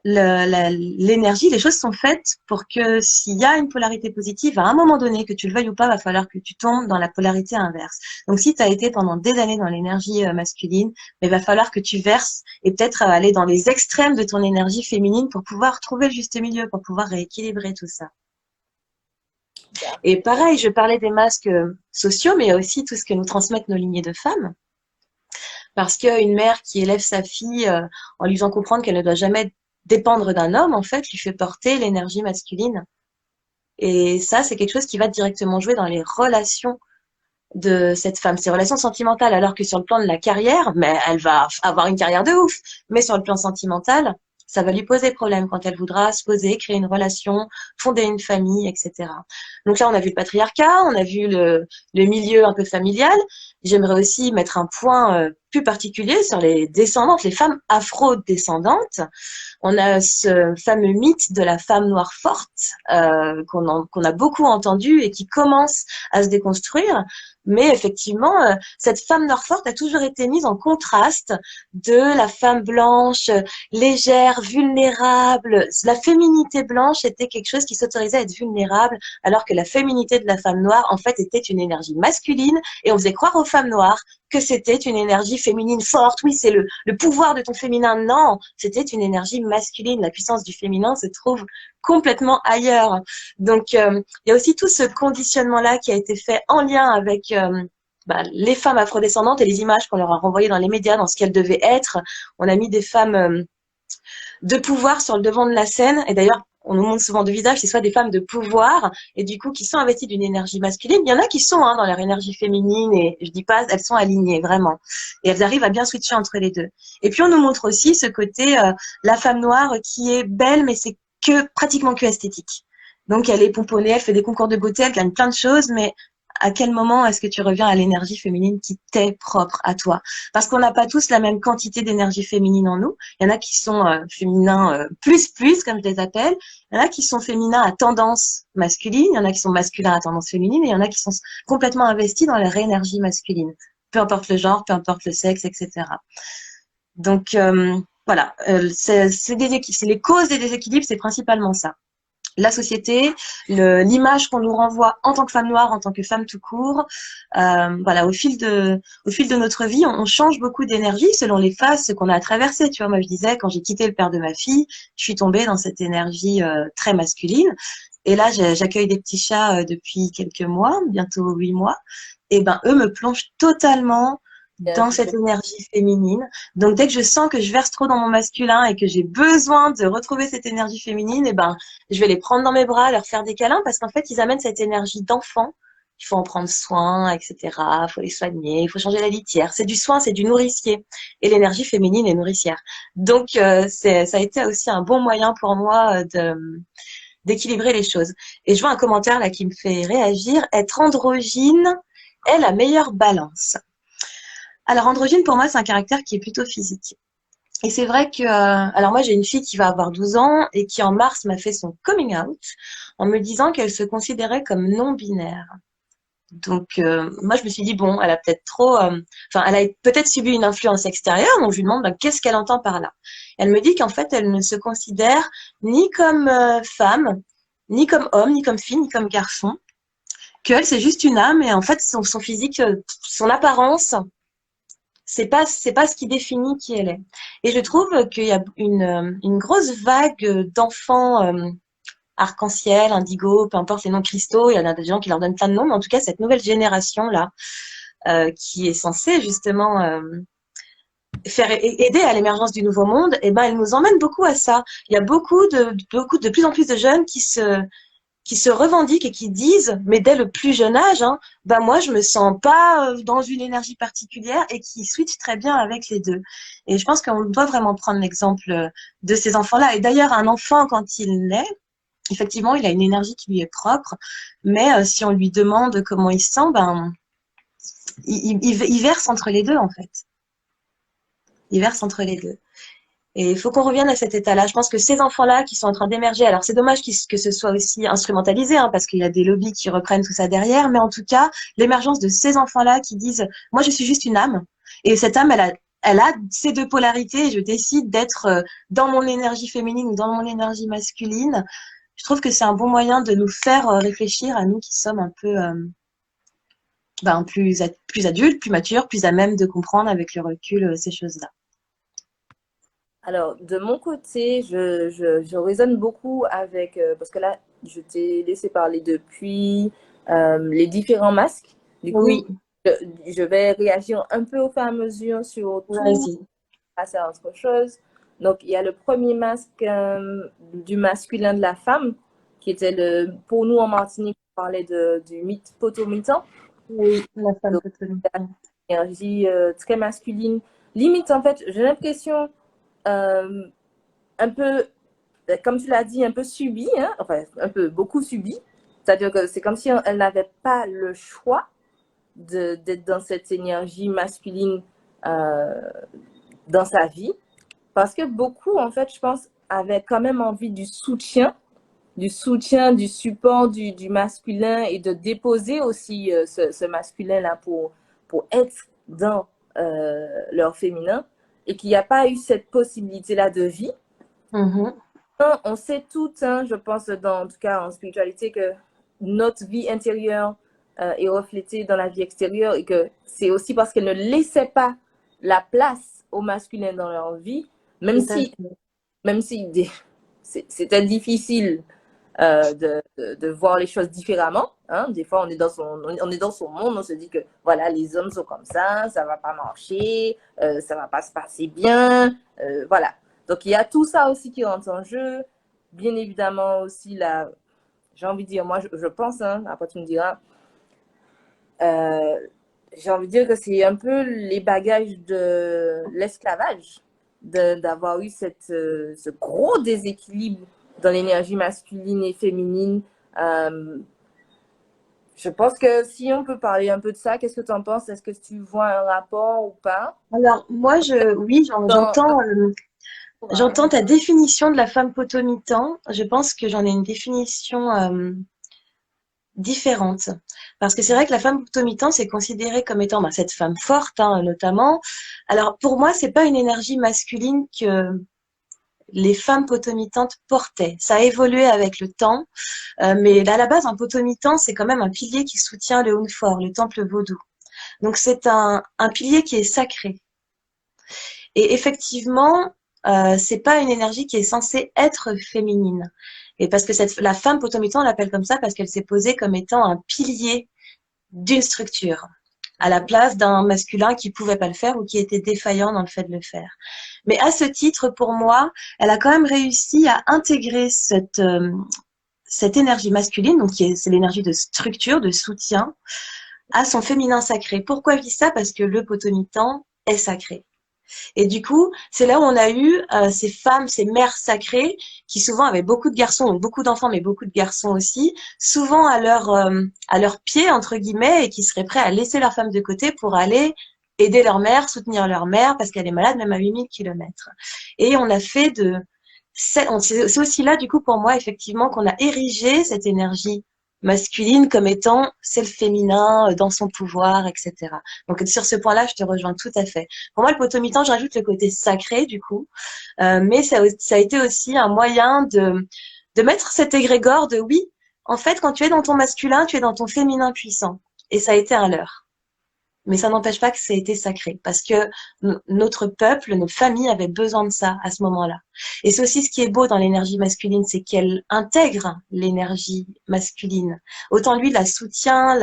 l'énergie, les choses sont faites pour que s'il y a une polarité positive, à un moment donné, que tu le veuilles ou pas, va falloir que tu tombes dans la polarité inverse. Donc, si tu as été pendant des années dans l'énergie masculine, il va falloir que tu verses et peut-être aller dans les extrêmes de ton énergie féminine pour pouvoir trouver le juste milieu, pour pouvoir rééquilibrer tout ça. Et pareil, je parlais des masques sociaux, mais il y a aussi tout ce que nous transmettent nos lignées de femmes. Parce qu'une mère qui élève sa fille en lui faisant comprendre qu'elle ne doit jamais dépendre d'un homme, en fait, lui fait porter l'énergie masculine. Et ça, c'est quelque chose qui va directement jouer dans les relations de cette femme, ses relations sentimentales, alors que sur le plan de la carrière, mais elle va avoir une carrière de ouf. Mais sur le plan sentimental, ça va lui poser problème quand elle voudra se poser, créer une relation, fonder une famille, etc. Donc là, on a vu le patriarcat, on a vu le milieu un peu familial. J'aimerais aussi mettre un point plus particulier sur les descendantes, les femmes afro-descendantes. On a ce fameux mythe de la femme noire forte qu'on a beaucoup entendu et qui commence à se déconstruire. Mais effectivement, cette femme noire forte a toujours été mise en contraste de la femme blanche, légère, vulnérable. La féminité blanche était quelque chose qui s'autorisait à être vulnérable, alors que la féminité de la femme noire, en fait, était une énergie masculine, et on faisait croire aux femmes noires que c'était une énergie féminine forte. Oui, c'est le pouvoir de ton féminin. Non, c'était une énergie masculine. La puissance du féminin se trouve complètement ailleurs. Donc, il y a aussi tout ce conditionnement-là qui a été fait en lien avec les femmes afrodescendantes et les images qu'on leur a renvoyées dans les médias, dans ce qu'elles devaient être. On a mis des femmes de pouvoir sur le devant de la scène. Et d'ailleurs, on nous montre souvent de visage, c'est soit des femmes de pouvoir, et du coup, qui sont investies d'une énergie masculine. Il y en a qui sont dans leur énergie féminine, et je dis pas, elles sont alignées, vraiment. Et elles arrivent à bien switcher entre les deux. Et puis, on nous montre aussi ce côté, la femme noire qui est belle, mais c'est pratiquement que esthétique. Donc, elle est pomponnée, elle fait des concours de beauté, elle gagne plein de choses, mais à quel moment est-ce que tu reviens à l'énergie féminine qui t'est propre à toi? Parce qu'on n'a pas tous la même quantité d'énergie féminine en nous. Il y en a qui sont féminins plus, comme je les appelle. Il y en a qui sont féminins à tendance masculine. Il y en a qui sont masculins à tendance féminine. Et il y en a qui sont complètement investis dans leur énergie masculine. Peu importe le genre, peu importe le sexe, etc. Donc, voilà. C'est les causes des déséquilibres, c'est principalement ça. La société, l'image qu'on nous renvoie en tant que femme noire, en tant que femme tout court. Voilà, au fil de notre vie, on change beaucoup d'énergie selon les phases qu'on a à traverser. Tu vois, moi je disais, quand j'ai quitté le père de ma fille, je suis tombée dans cette énergie très masculine. Et là, j'accueille des petits chats depuis quelques mois, bientôt 8 mois. Et ben, eux me plongent totalement dans cette énergie féminine. Donc, dès que je sens que je verse trop dans mon masculin et que j'ai besoin de retrouver cette énergie féminine, et ben, je vais les prendre dans mes bras, leur faire des câlins, parce qu'en fait, ils amènent cette énergie d'enfant. Il faut en prendre soin, etc. Il faut les soigner, il faut changer la litière. C'est du soin, c'est du nourricier. Et l'énergie féminine est nourricière. Donc, ça a été aussi un bon moyen pour moi d'équilibrer les choses. Et je vois un commentaire là qui me fait réagir. Être androgyne est la meilleure balance. Alors, androgyne, pour moi, c'est un caractère qui est plutôt physique. Et c'est vrai que, alors moi, j'ai une fille qui va avoir 12 ans et qui, en mars, m'a fait son coming out en me disant qu'elle se considérait comme non-binaire. Donc, moi, je me suis dit, bon, elle a peut-être elle a peut-être subi une influence extérieure, donc je lui demande, qu'est-ce qu'elle entend par là? Elle me dit qu'en fait, elle ne se considère ni comme femme, ni comme homme, ni comme fille, ni comme garçon, qu'elle, c'est juste une âme, et en fait, son physique, son apparence, c'est pas ce qui définit qui elle est. Et je trouve qu'il y a une grosse vague d'enfants arc-en-ciel, indigo, peu importe les noms cristaux, il y en a des gens qui leur donnent plein de noms, mais en tout cas cette nouvelle génération là qui est censée justement faire aider à l'émergence du nouveau monde, et ben elle nous emmène beaucoup à ça. Il y a de plus en plus de jeunes qui se revendiquent et qui disent, mais dès le plus jeune âge, ben moi je me sens pas dans une énergie particulière, et qui switchent très bien avec les deux. Et je pense qu'on doit vraiment prendre l'exemple de ces enfants-là. Et d'ailleurs, un enfant, quand il naît, effectivement, il a une énergie qui lui est propre, mais si on lui demande comment il se sent, ben il verse entre les deux en fait. Il verse entre les deux. Et il faut qu'on revienne à cet état-là. Je pense que ces enfants-là qui sont en train d'émerger, alors c'est dommage que ce soit aussi instrumentalisé, parce qu'il y a des lobbies qui reprennent tout ça derrière, mais en tout cas, l'émergence de ces enfants-là qui disent « moi je suis juste une âme », et cette âme, elle a ces deux polarités, et je décide d'être dans mon énergie féminine ou dans mon énergie masculine. Je trouve que c'est un bon moyen de nous faire réfléchir à nous qui sommes un peu plus adultes, plus matures, plus à même de comprendre avec le recul ces choses-là. Alors, de mon côté, je résonne beaucoup avec, parce que là, je t'ai laissé parler depuis les différents masques. Du coup, Oui, je vais réagir un peu au fur et à mesure sur tout, Vas-y. passer à autre chose. Donc, il y a le premier masque du masculin de la femme, qui était pour nous en Martinique, on parlait du mythe potomitan. Oui, la femme Donc, potentielle. énergie très masculine. Limite, en fait, j'ai l'impression euh, un peu, comme tu l'as dit, un peu subie, hein, enfin, un peu, beaucoup subie. C'est-à-dire que c'est comme si elle n'avait pas le choix d'être dans cette énergie masculine euh, dans sa vie. Parce que beaucoup, en fait, je pense, avaient quand même envie du support du masculin et de déposer aussi ce masculin-là pour être dans leur féminin et qu'il n'y a pas eu cette possibilité-là de vie. Mhm. On sait toutes, hein, je pense, en tout cas en spiritualité, que notre vie intérieure est reflétée dans la vie extérieure et que c'est aussi parce qu'elles ne laissaient pas la place au masculin dans leur vie, même Tout à si, fait. même si c'était difficile de voir les choses différemment. Hein. Des fois, on est dans son monde, on se dit que voilà, les hommes sont comme ça va pas marcher, ça va pas se passer bien, voilà. Donc, il y a tout ça aussi qui rentre en jeu. Bien évidemment aussi, j'ai envie de dire, moi, je pense, hein, après tu me diras, euh, j'ai envie de dire que c'est un peu les bagages de l'esclavage, d'avoir eu ce gros déséquilibre dans l'énergie masculine et féminine. Euh, je pense que si on peut parler un peu de ça, qu'est-ce que tu en penses? Est-ce que tu vois un rapport ou pas? Alors, moi, oui, Dans j'entends ta définition de la femme potomitan. Je pense que j'en ai une définition différente. Parce que c'est vrai que la femme potomitan, c'est considéré comme étant bah, cette femme forte, hein, notamment. Alors, pour moi, c'est pas une énergie masculine que les femmes potomitantes portaient. Ça a évolué avec le temps, mais à la base, un potomitan, c'est quand même un pilier qui soutient le Hunfor, le temple vaudou. Donc, c'est un pilier qui est sacré. Et effectivement, c'est pas une énergie qui est censée être féminine. Et parce que la femme potomitan, on l'appelle comme ça parce qu'elle s'est posée comme étant un pilier d'une structure, à la place d'un masculin qui pouvait pas le faire ou qui était défaillant dans le fait de le faire. Mais à ce titre, pour moi, elle a quand même réussi à intégrer cette énergie masculine, donc c'est l'énergie de structure, de soutien, à son féminin sacré. Pourquoi je dis ça? Parce que le potomitan est sacré. Et du coup, c'est là où on a eu ces femmes, ces mères sacrées, qui souvent avaient beaucoup de garçons, donc beaucoup d'enfants, mais beaucoup de garçons aussi, souvent à leur pied, entre guillemets, et qui seraient prêts à laisser leur femme de côté pour aller aider leur mère, soutenir leur mère, parce qu'elle est malade même à 8000 kilomètres. Et on a fait c'est aussi là, du coup, pour moi, effectivement, qu'on a érigé cette énergie masculine comme étant c'est le féminin dans son pouvoir, etc. Donc sur ce point-là, je te rejoins tout à fait. Pour moi, le potomitan, je rajoute le côté sacré du coup, mais ça a été aussi un moyen de mettre cet égrégore de oui, en fait, quand tu es dans ton masculin, tu es dans ton féminin puissant. Et ça a été un leurre. Mais ça n'empêche pas que ça a été sacré, parce que notre peuple, nos familles avaient besoin de ça à ce moment-là. Et c'est aussi ce qui est beau dans l'énergie masculine, c'est qu'elle intègre l'énergie masculine. Autant lui la soutient,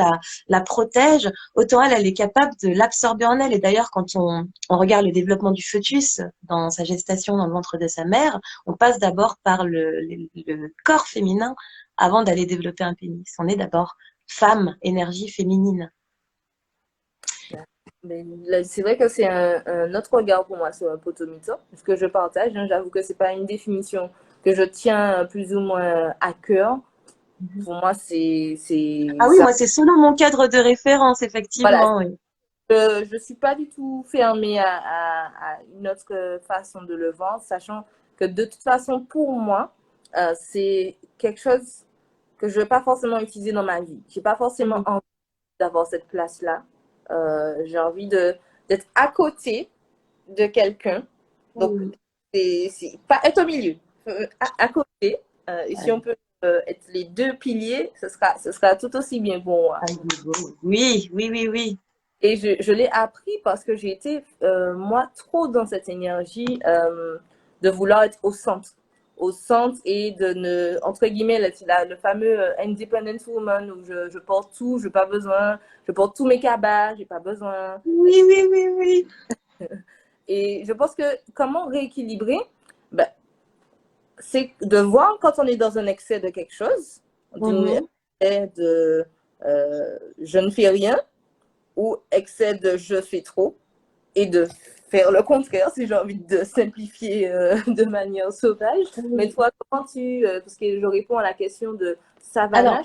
la protège, autant elle est capable de l'absorber en elle. Et d'ailleurs, quand on regarde le développement du fœtus dans sa gestation dans le ventre de sa mère, on passe d'abord par le corps féminin avant d'aller développer un pénis. On est d'abord femme, énergie féminine. C'est vrai que c'est un autre regard pour moi sur un potomito, ce que je partage. Hein. J'avoue que c'est pas une définition que je tiens plus ou moins à cœur. Pour moi, Ah oui, ça. moi, c'est selon mon cadre de référence, Voilà, effectivement, oui. je suis pas du tout fermée à une autre façon de le voir, sachant que de toute façon, pour moi, c'est quelque chose que je vais pas forcément utiliser dans ma vie. J'ai pas forcément Mhm. envie d'avoir cette place-là. J'ai envie d'être à côté de quelqu'un. Donc, Oui. c'est pas être au milieu, à côté. Et si on peut être les deux piliers, ce sera tout aussi bien pour moi. Oui, oui, oui, oui. Et je l'ai appris parce que j'ai été, moi, trop dans cette énergie de vouloir être au centre. au centre et de ne, entre guillemets, le fameux independent woman où je porte tout, je n'ai pas besoin, je porte tous mes cabas, j'ai pas besoin, Oui, etc. oui, oui, oui. Et je pense que comment rééquilibrer, ben, c'est de voir quand on est dans un excès de quelque chose, d'une Mhm. excès de je ne fais rien ou excès de je fais trop et de faire le contraire si j'ai envie de simplifier de manière sauvage. Mais Oui. toi, comment parce que je réponds à la question de Savannah,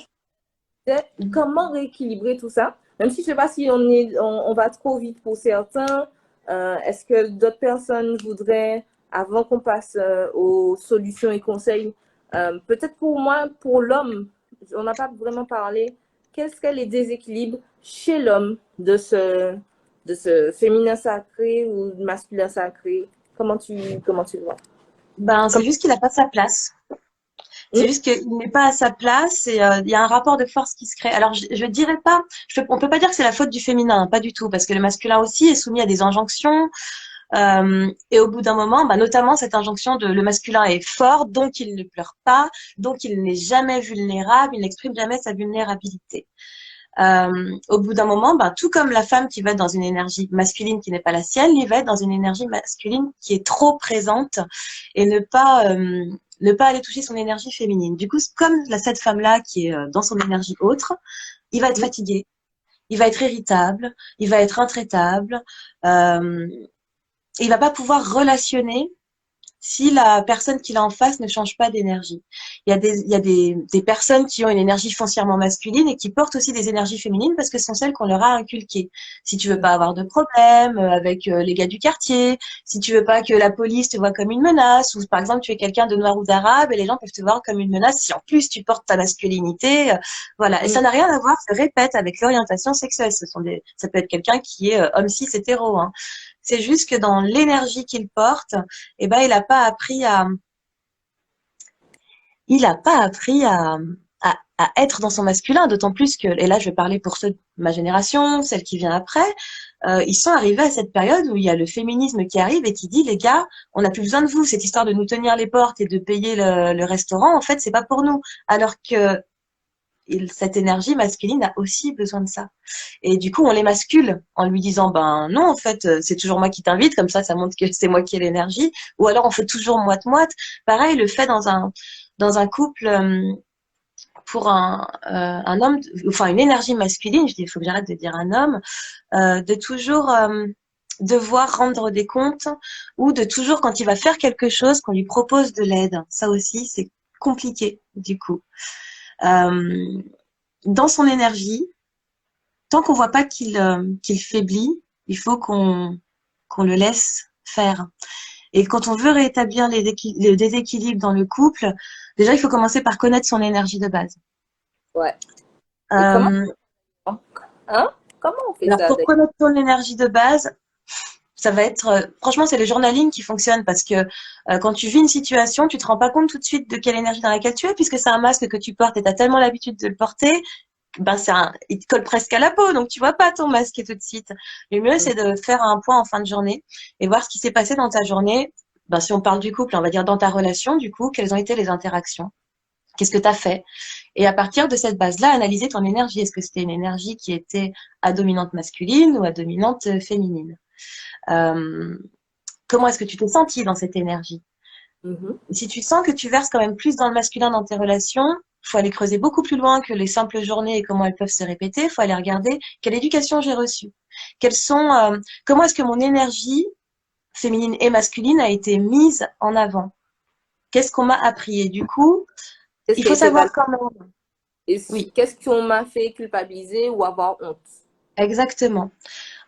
Alors, comment rééquilibrer tout ça? Même si je ne sais pas si on va trop vite pour certains, est-ce que d'autres personnes voudraient, avant qu'on passe aux solutions et conseils, peut-être pour moi, pour l'homme, on n'a pas vraiment parlé, quels seraient les déséquilibres chez l'homme de ce féminin sacré ou masculin sacré? Comment tu le vois? ben, c'est Comme, juste qu'il n'a pas sa place. C'est hmm? juste qu'il n'est pas à sa place et il y a un rapport de force qui se crée. Alors, je dirais pas, on peut pas dire que c'est la faute du féminin, hein, pas du tout, parce que le masculin aussi est soumis à des injonctions. Et au bout d'un moment, bah, notamment cette injonction de le masculin est fort, donc il ne pleure pas, donc il n'est jamais vulnérable, il n'exprime jamais sa vulnérabilité. Au bout d'un moment, bah, tout comme la femme qui va être dans une énergie masculine qui n'est pas la sienne, il va être dans une énergie masculine qui est trop présente et ne pas aller toucher son énergie féminine. Du coup, comme cette femme-là qui est dans son énergie autre, il va être fatigué, il va être irritable, il va être intraitable, euh, et il va pas pouvoir relationner si la personne qu'il a en face ne change pas d'énergie. Il y a des personnes qui ont une énergie foncièrement masculine et qui portent aussi des énergies féminines parce que ce sont celles qu'on leur a inculquées. Si tu veux pas avoir de problème avec les gars du quartier, si tu veux pas que la police te voit comme une menace, ou par exemple tu es quelqu'un de noir ou d'arabe et les gens peuvent te voir comme une menace si en plus tu portes ta masculinité, voilà. Et ça n'a rien à voir, je répète, avec l'orientation sexuelle. Ça peut être quelqu'un qui est homme cis hétéro, hein. C'est juste que dans l'énergie qu'il porte, eh ben, il a pas appris à être dans son masculin, d'autant plus que, et là, je vais parler pour ceux de ma génération, celle qui vient après, ils sont arrivés à cette période où il y a le féminisme qui arrive et qui dit, les gars, on n'a plus besoin de vous, cette histoire de nous tenir les portes et de payer le restaurant, en fait, c'est pas pour nous. Alors que cette énergie masculine a aussi besoin de ça. Et du coup, on les mascule en lui disant, ben non, en fait, c'est toujours moi qui t'invite, comme ça montre que c'est moi qui ai l'énergie. Ou alors, on fait toujours moite-moite. Pareil, le fait dans un couple, pour un homme, enfin une énergie masculine, je dis, il faut que j'arrête de dire un homme, de toujours devoir rendre des comptes ou de toujours, quand il va faire quelque chose, qu'on lui propose de l'aide. Ça aussi, c'est compliqué, du coup. Euh, dans son énergie, tant qu'on voit pas qu'il faiblit, il faut qu'on le laisse faire. Et quand on veut rétablir les déséquilibres dans le couple, déjà il faut commencer par connaître son énergie de base. Ouais. Et comment, Euh, hein? Comment on fait alors ça? pour connaître son énergie de base, ça va être franchement c'est le journaling qui fonctionne parce que quand tu vis une situation, tu te rends pas compte tout de suite de quelle énergie dans laquelle tu es puisque c'est un masque que tu portes et tu as tellement l'habitude de le porter, ben il te colle presque à la peau, donc tu vois pas ton masque tout de suite. Le mieux, c'est de faire un point en fin de journée et voir ce qui s'est passé dans ta journée. Ben, si on parle du couple, on va dire dans ta relation, du coup, quelles ont été les interactions? Qu'est-ce que tu as fait? Et à partir de cette base-là, analyser ton énergie. Est-ce que c'était une énergie qui était à dominante masculine ou à dominante féminine? Euh, comment est-ce que tu t'es senti dans cette énergie? Mhm. Et si tu sens que tu verses quand même plus dans le masculin dans tes relations, il faut aller creuser beaucoup plus loin que les simples journées et comment elles peuvent se répéter. Il faut aller regarder quelle éducation j'ai reçue. Comment est-ce que mon énergie féminine et masculine a été mise en avant? Qu'est-ce qu'on m'a appris? Et du coup, Qu'est-ce il qui a faut été savoir validé? quand même. Oui, Qu'est-ce qu'on m'a fait culpabiliser ou avoir honte? exactement.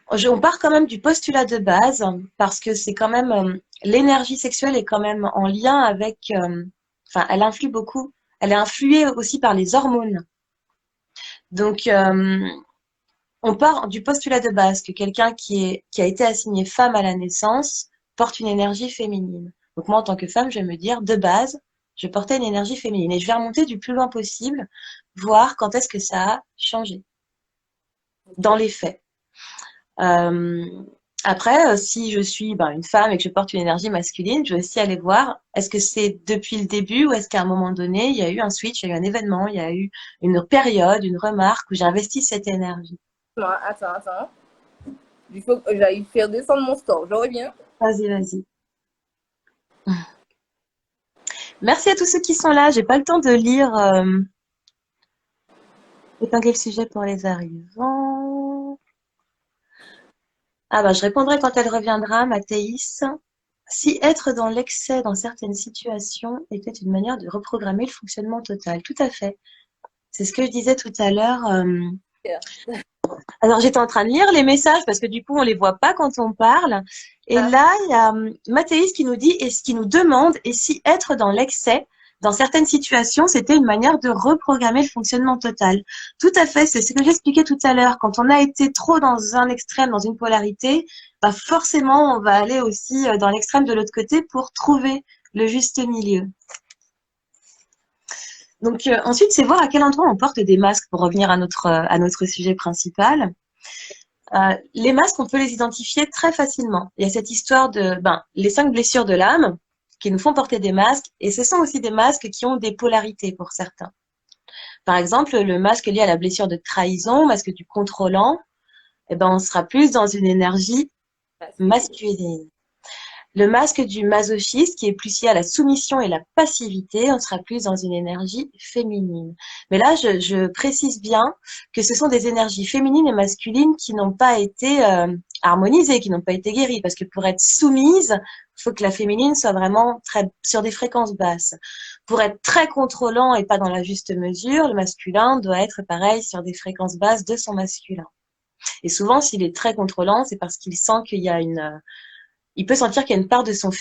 On part quand même du postulat de base parce que c'est quand même l'énergie sexuelle est quand même en lien avec, enfin, elle influe beaucoup. Elle est influée aussi par les hormones. Donc, on part du postulat de base que quelqu'un qui a été assigné femme à la naissance porte une énergie féminine. Donc moi, en tant que femme, je vais me dire, de base, je portais une énergie féminine. Et je vais remonter du plus loin possible, voir quand est-ce que ça a changé dans Ok. les faits. Euh, Après, si je suis une femme et que je porte une énergie masculine, je vais aussi aller voir, est-ce que c'est depuis le début ou est-ce qu'à un moment donné, il y a eu un switch, il y a eu un événement, il y a eu une période, une remarque où j'ai investi cette énergie. Attends. Il faut que j'aille faire descendre mon store. Je reviens. Vas-y, vas-y. Merci à tous ceux qui sont là. J'ai pas le temps de lire épingler le sujet pour les arrivants. Ah je répondrai quand elle reviendra, Mathéis. Si être dans l'excès dans certaines situations était une manière de reprogrammer le fonctionnement total. Tout à fait. C'est ce que je disais tout à l'heure. Alors, j'étais en train de lire les messages parce que du coup, on les voit pas quand on parle. Et Ah, là, il y a Mathéis qui nous dit et ce qui nous demande et si être dans l'excès dans certaines situations, c'était une manière de reprogrammer le fonctionnement total. Tout à fait, c'est ce que j'expliquais tout à l'heure. Quand on a été trop dans un extrême, dans une polarité, forcément, on va aller aussi dans l'extrême de l'autre côté pour trouver le juste milieu. Donc ensuite, c'est voir à quel endroit on porte des masques pour revenir à notre sujet principal. Les masques, on peut les identifier très facilement. Il y a cette histoire de les 5 blessures de l'âme qui nous font porter des masques, et ce sont aussi des masques qui ont des polarités pour certains. Par exemple, le masque lié à la blessure de trahison, masque du contrôlant, on sera plus dans une énergie masculine. Le masque du masochiste, qui est plus lié à la soumission et la passivité, on sera plus dans une énergie féminine. Mais là, je précise bien que ce sont des énergies féminines et masculines qui n'ont pas été harmonisées, qui n'ont pas été guéries. Parce que pour être soumise, il faut que la féminine soit vraiment sur des fréquences basses. Pour être très contrôlant et pas dans la juste mesure, le masculin doit être pareil sur des fréquences basses de son masculin. Et souvent, s'il est très contrôlant, c'est parce qu'il sent qu'il y a il peut sentir qu'il y a une part de son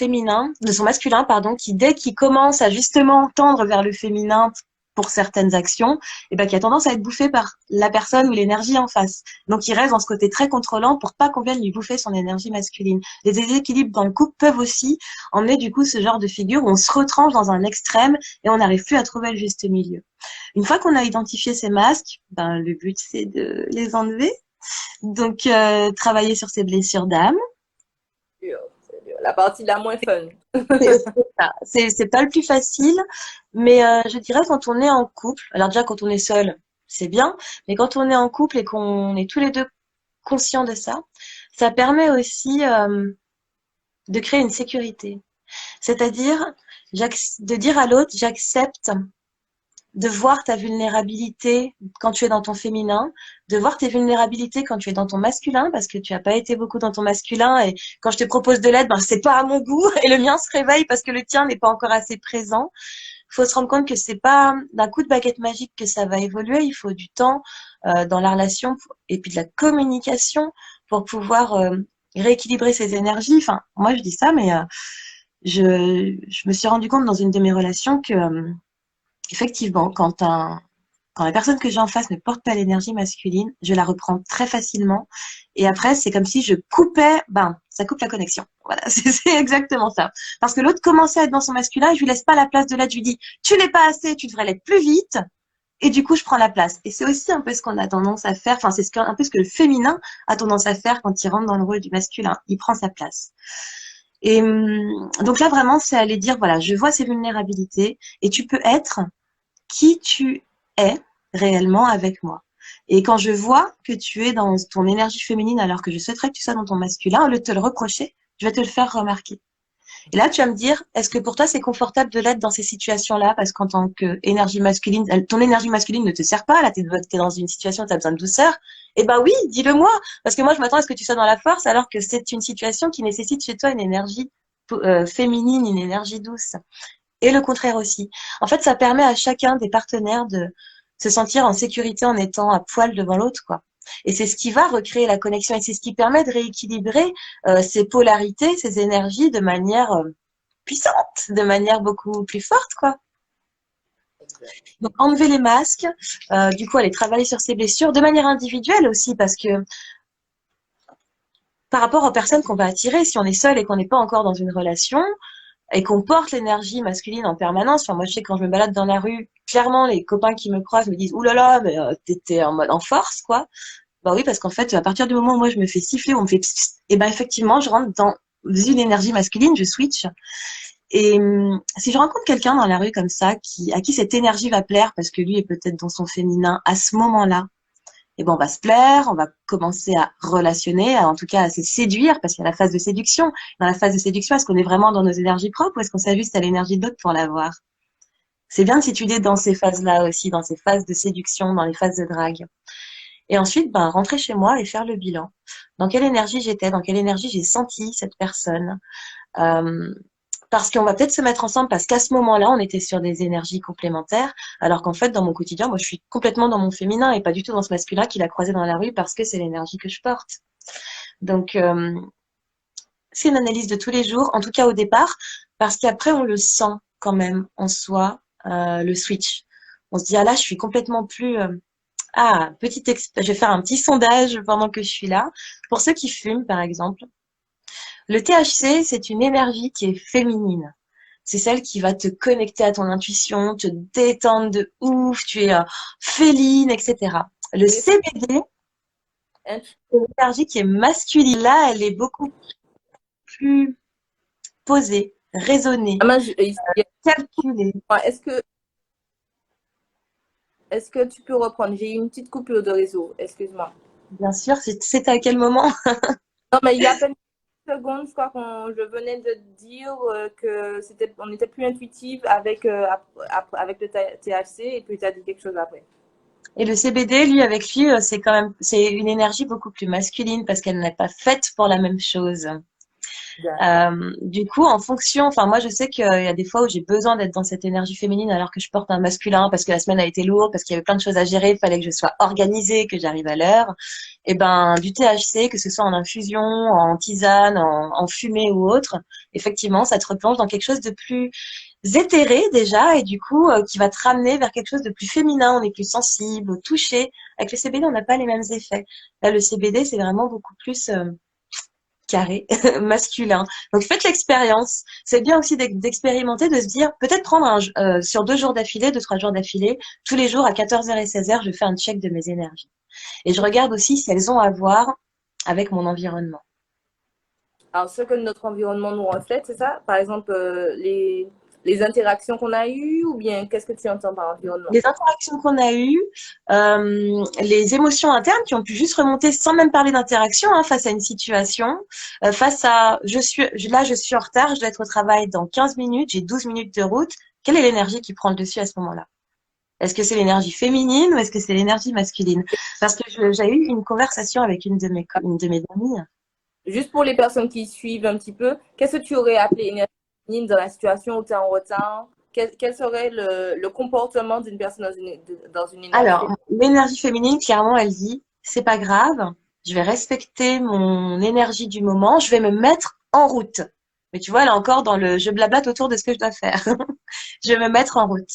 masculin, qui dès qu'il commence à justement tendre vers le féminin pour certaines actions, qui a tendance à être bouffé par la personne ou l'énergie en face. Donc il reste dans ce côté très contrôlant pour pas qu'on vienne lui bouffer son énergie masculine. Les déséquilibres dans le couple peuvent aussi emmener du coup ce genre de figure où on se retranche dans un extrême et on n'arrive plus à trouver le juste milieu. Une fois qu'on a identifié ces masques, le but c'est de les enlever. Donc travailler sur ces blessures d'âme. c'est dur. La partie la moins fun. C'est pas le plus facile, mais je dirais quand on est en couple, alors déjà quand on est seul, c'est bien, mais quand on est en couple et qu'on est tous les deux conscients de ça, ça permet aussi de créer une sécurité. C'est-à-dire de dire à l'autre, j'accepte de voir ta vulnérabilité quand tu es dans ton féminin, de voir tes vulnérabilités quand tu es dans ton masculin, parce que tu n'as pas été beaucoup dans ton masculin, et quand je te propose de l'aide, c'est pas à mon goût, et le mien se réveille parce que le tien n'est pas encore assez présent. Il faut se rendre compte que c'est pas d'un coup de baguette magique que ça va évoluer, il faut du temps dans la relation et puis de la communication pour pouvoir rééquilibrer ses énergies. Enfin, moi je dis ça, mais je me suis rendu compte dans une de mes relations que effectivement, quand la personne que j'ai en face ne porte pas l'énergie masculine, je la reprends très facilement. Et après, c'est comme si je coupais, ça coupe la connexion. Voilà, c'est exactement ça. Parce que l'autre commençait à être dans son masculin et je lui laisse pas la place de l'aide. Je lui dis, tu l'es pas assez, tu devrais l'être plus vite. Et du coup, je prends la place. Et c'est aussi un peu ce qu'on a tendance à faire. Enfin, c'est un peu ce que le féminin a tendance à faire quand il rentre dans le rôle du masculin. Il prend sa place. Et donc là, vraiment, c'est aller dire, voilà, je vois ces vulnérabilités et tu peux être qui tu es réellement avec moi. Et quand je vois que tu es dans ton énergie féminine alors que je souhaiterais que tu sois dans ton masculin, au lieu de te le reprocher, je vais te le faire remarquer. Et là, tu vas me dire, est-ce que pour toi, c'est confortable de l'être dans ces situations-là? Parce qu'en tant qu'énergie masculine, ton énergie masculine ne te sert pas. Là, tu es dans une situation où tu as besoin de douceur. Eh ben oui, dis-le-moi. Parce que moi, je m'attends à ce que tu sois dans la force alors que c'est une situation qui nécessite chez toi une énergie féminine, une énergie douce. Et le contraire aussi. En fait, ça permet à chacun des partenaires de se sentir en sécurité en étant à poil devant l'autre, quoi. Et c'est ce qui va recréer la connexion et c'est ce qui permet de rééquilibrer ces polarités, ces énergies de manière puissante, de manière beaucoup plus forte, quoi. Donc enlever les masques, du coup aller travailler sur ses blessures de manière individuelle aussi parce que par rapport aux personnes qu'on va attirer, si on est seul et qu'on n'est pas encore dans une relation, et qu'on porte l'énergie masculine en permanence. Enfin, moi, je sais que quand je me balade dans la rue, clairement, les copains qui me croisent me disent « Ouh là là, mais t'étais en mode en force, quoi ». Bah oui, parce qu'en fait, à partir du moment où moi je me fais siffler, on me fait pss, pss, et ben effectivement, je rentre dans une énergie masculine, je switch. Et si je rencontre quelqu'un dans la rue comme ça, à qui cette énergie va plaire, parce que lui est peut-être dans son féminin à ce moment-là, et ben on va se plaire, on va commencer à relationner, en tout cas à se séduire, parce qu'il y a la phase de séduction. Dans la phase de séduction, est-ce qu'on est vraiment dans nos énergies propres ou est-ce qu'on s'ajuste à l'énergie de l'autre pour l'avoir? C'est bien de s'étudier dans ces phases-là aussi, dans ces phases de séduction, dans les phases de drague. Et ensuite, ben, rentrer chez moi et faire le bilan. Dans quelle énergie j'étais, dans quelle énergie j'ai senti cette personne. Euh, Parce qu'on va peut-être se mettre ensemble parce qu'à ce moment-là, on était sur des énergies complémentaires, alors qu'en fait, dans mon quotidien, moi, je suis complètement dans mon féminin et pas du tout dans ce masculin qu'il a croisé dans la rue parce que c'est l'énergie que je porte. Donc, c'est une analyse de tous les jours, en tout cas au départ, parce qu'après, on le sent quand même en soi, le switch. On se dit, ah là, je suis complètement plus... je vais faire un petit sondage pendant que je suis là. Pour ceux qui fument, par exemple, le THC, c'est une énergie qui est féminine. C'est celle qui va te connecter à ton intuition, te détendre de ouf, tu es féline, etc. Le Oui, c'est CBD, un- c'est une énergie qui est masculine. Là, elle est beaucoup plus posée, raisonnée, Ah, moi, calculée. est-ce que tu peux reprendre? J'ai eu une petite coupure de réseau, excuse-moi. Bien sûr, c'est à quel moment? Non, mais il y a à peine une seconde, je crois je venais de dire que on était plus intuitive avec le THC et puis tu as dit quelque chose après. Et le CBD, lui, avec lui, c'est une énergie beaucoup plus masculine parce qu'elle n'est pas faite pour la même chose. D'accord. Du coup, en fonction, enfin moi je sais qu'il y a des fois où j'ai besoin d'être dans cette énergie féminine alors que je porte un masculin parce que la semaine a été lourde, parce qu'il y avait plein de choses à gérer, il fallait que je sois organisée, que j'arrive à l'heure. Et ben du THC, que ce soit en infusion, en tisane, en fumée ou autre, effectivement, ça te replonge dans quelque chose de plus éthéré déjà et du coup qui va te ramener vers quelque chose de plus féminin. On est plus sensible, touché. Avec le CBD, on n'a pas les mêmes effets. Là, le CBD, c'est vraiment beaucoup plus carré, masculin. Donc faites l'expérience. C'est bien aussi d'expérimenter, de se dire, peut-être prendre sur 2 jours d'affilée, 2, 3 jours d'affilée, tous les jours à 14h et 16h, je fais un check de mes énergies. Et je Ok. regarde aussi si elles ont à voir avec mon environnement. Alors, ce que notre environnement nous reflète, c'est ça? Par exemple, les interactions qu'on a eues ou bien qu'est-ce que tu entends par environnement? Les interactions qu'on a eues, les émotions internes qui ont pu juste remonter sans même parler d'interaction hein, face à une situation, face à je suis en retard, je dois être au travail dans 15 minutes, j'ai 12 minutes de route. Quelle est l'énergie qui prend le dessus à ce moment-là? Est-ce que c'est l'énergie féminine ou est-ce que c'est l'énergie masculine? Parce que j'ai eu une conversation avec une de mes amies. Juste pour les personnes qui suivent un petit peu, qu'est-ce que tu aurais appelé énergie féminine dans la situation où tu es en retard? Quel serait le comportement d'une personne dans une énergie Alors, féminine? l'énergie féminine, clairement, elle dit, c'est pas grave, je vais respecter mon énergie du moment, je vais me mettre en route. Mais tu vois, là encore, je blablate autour de ce que je dois faire. Je vais me mettre en route.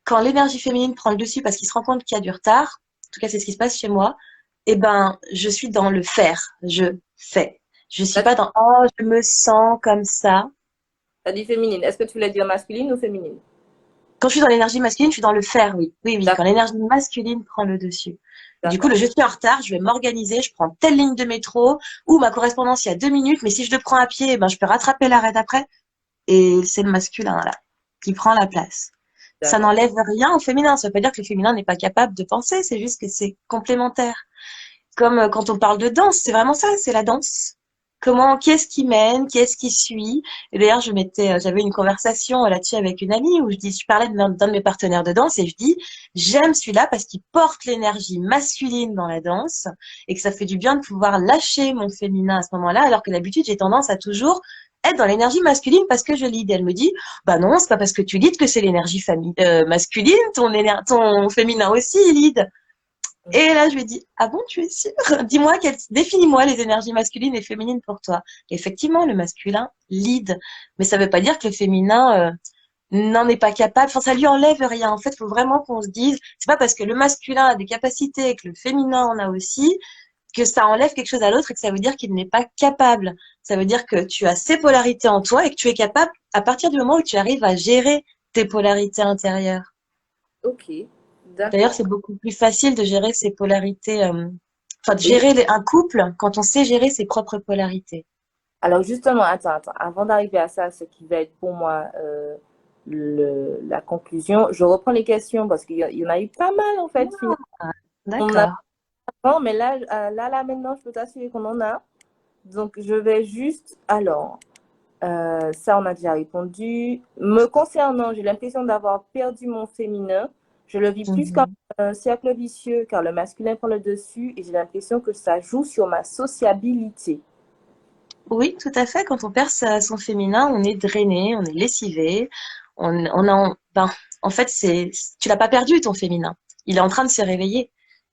Quand l'énergie féminine prend le dessus parce qu'il se rend compte qu'il y a du retard, en tout cas, c'est ce qui se passe chez moi, eh ben, je suis dans le faire. Je fais. Je suis pas dans, oh, je me sens comme ça. Tu as dit féminine. Est-ce que tu voulais dire masculine ou féminine? Quand je suis dans l'énergie masculine, je suis dans le faire, oui. Oui, oui, quand D'accord, l'énergie masculine prend le dessus. Et du coup, d'accord. je suis en retard, je vais m'organiser, je prends telle ligne de métro, ou ma correspondance, il y a 2 minutes, mais si je le prends à pied, eh ben, je peux rattraper l'arrêt d'après. Et c'est le masculin, là, qui prend la place. Ça D'accord. n'enlève rien au féminin. Ça veut pas dire que le féminin n'est pas capable de penser, c'est juste que c'est complémentaire. Comme quand on parle de danse, c'est vraiment ça, c'est la danse. Qui est-ce qui mène, qui est-ce qui suit? Et d'ailleurs, j'avais une conversation là-dessus avec une amie où je parlais d'un de mes partenaires de danse et je dis, j'aime celui-là parce qu'il porte l'énergie masculine dans la danse et que ça fait du bien de pouvoir lâcher mon féminin à ce moment-là, alors que d'habitude, j'ai tendance à toujours être dans l'énergie masculine parce que je lead. Et elle me dit, bah non, c'est pas parce que tu leads que c'est l'énergie masculine, ton féminin aussi lead. Et là, je lui ai dit, ah bon, tu es sûre? Dis-moi, définis-moi les énergies masculines et féminines pour toi. Et effectivement, le masculin lead, mais ça veut pas dire que le féminin n'en est pas capable. Enfin, ça lui enlève rien. En fait, il faut vraiment qu'on se dise, c'est pas parce que le masculin a des capacités et que le féminin en a aussi que ça enlève quelque chose à l'autre et que ça veut dire qu'il n'est pas capable. Ça veut dire que tu as ces polarités en toi et que tu es capable, à partir du moment où tu arrives à gérer tes polarités intérieures. Ok, D'ailleurs, D'accord. c'est beaucoup plus facile de gérer ses polarités, enfin de Oui. gérer un couple quand on sait gérer ses propres polarités. Alors justement, attends. Avant d'arriver à ça, ce qui va être pour moi la conclusion, je reprends les questions parce qu'il y en a eu pas mal en fait. Finalement, Ah, on a d'accord. pas, mais là, maintenant, je peux t'assurer qu'on en a. Donc, je vais juste. Alors, ça, on a déjà répondu. Me concernant, j'ai l'impression d'avoir perdu mon féminin. Je le vis plus comme Mhm. un cercle vicieux car le masculin prend le dessus et j'ai l'impression que ça joue sur ma sociabilité. Oui, tout à fait. Quand on perd son féminin, on est drainé, on est lessivé. Ben, en fait, tu l'as pas perdu, ton féminin. Il est en train de se réveiller.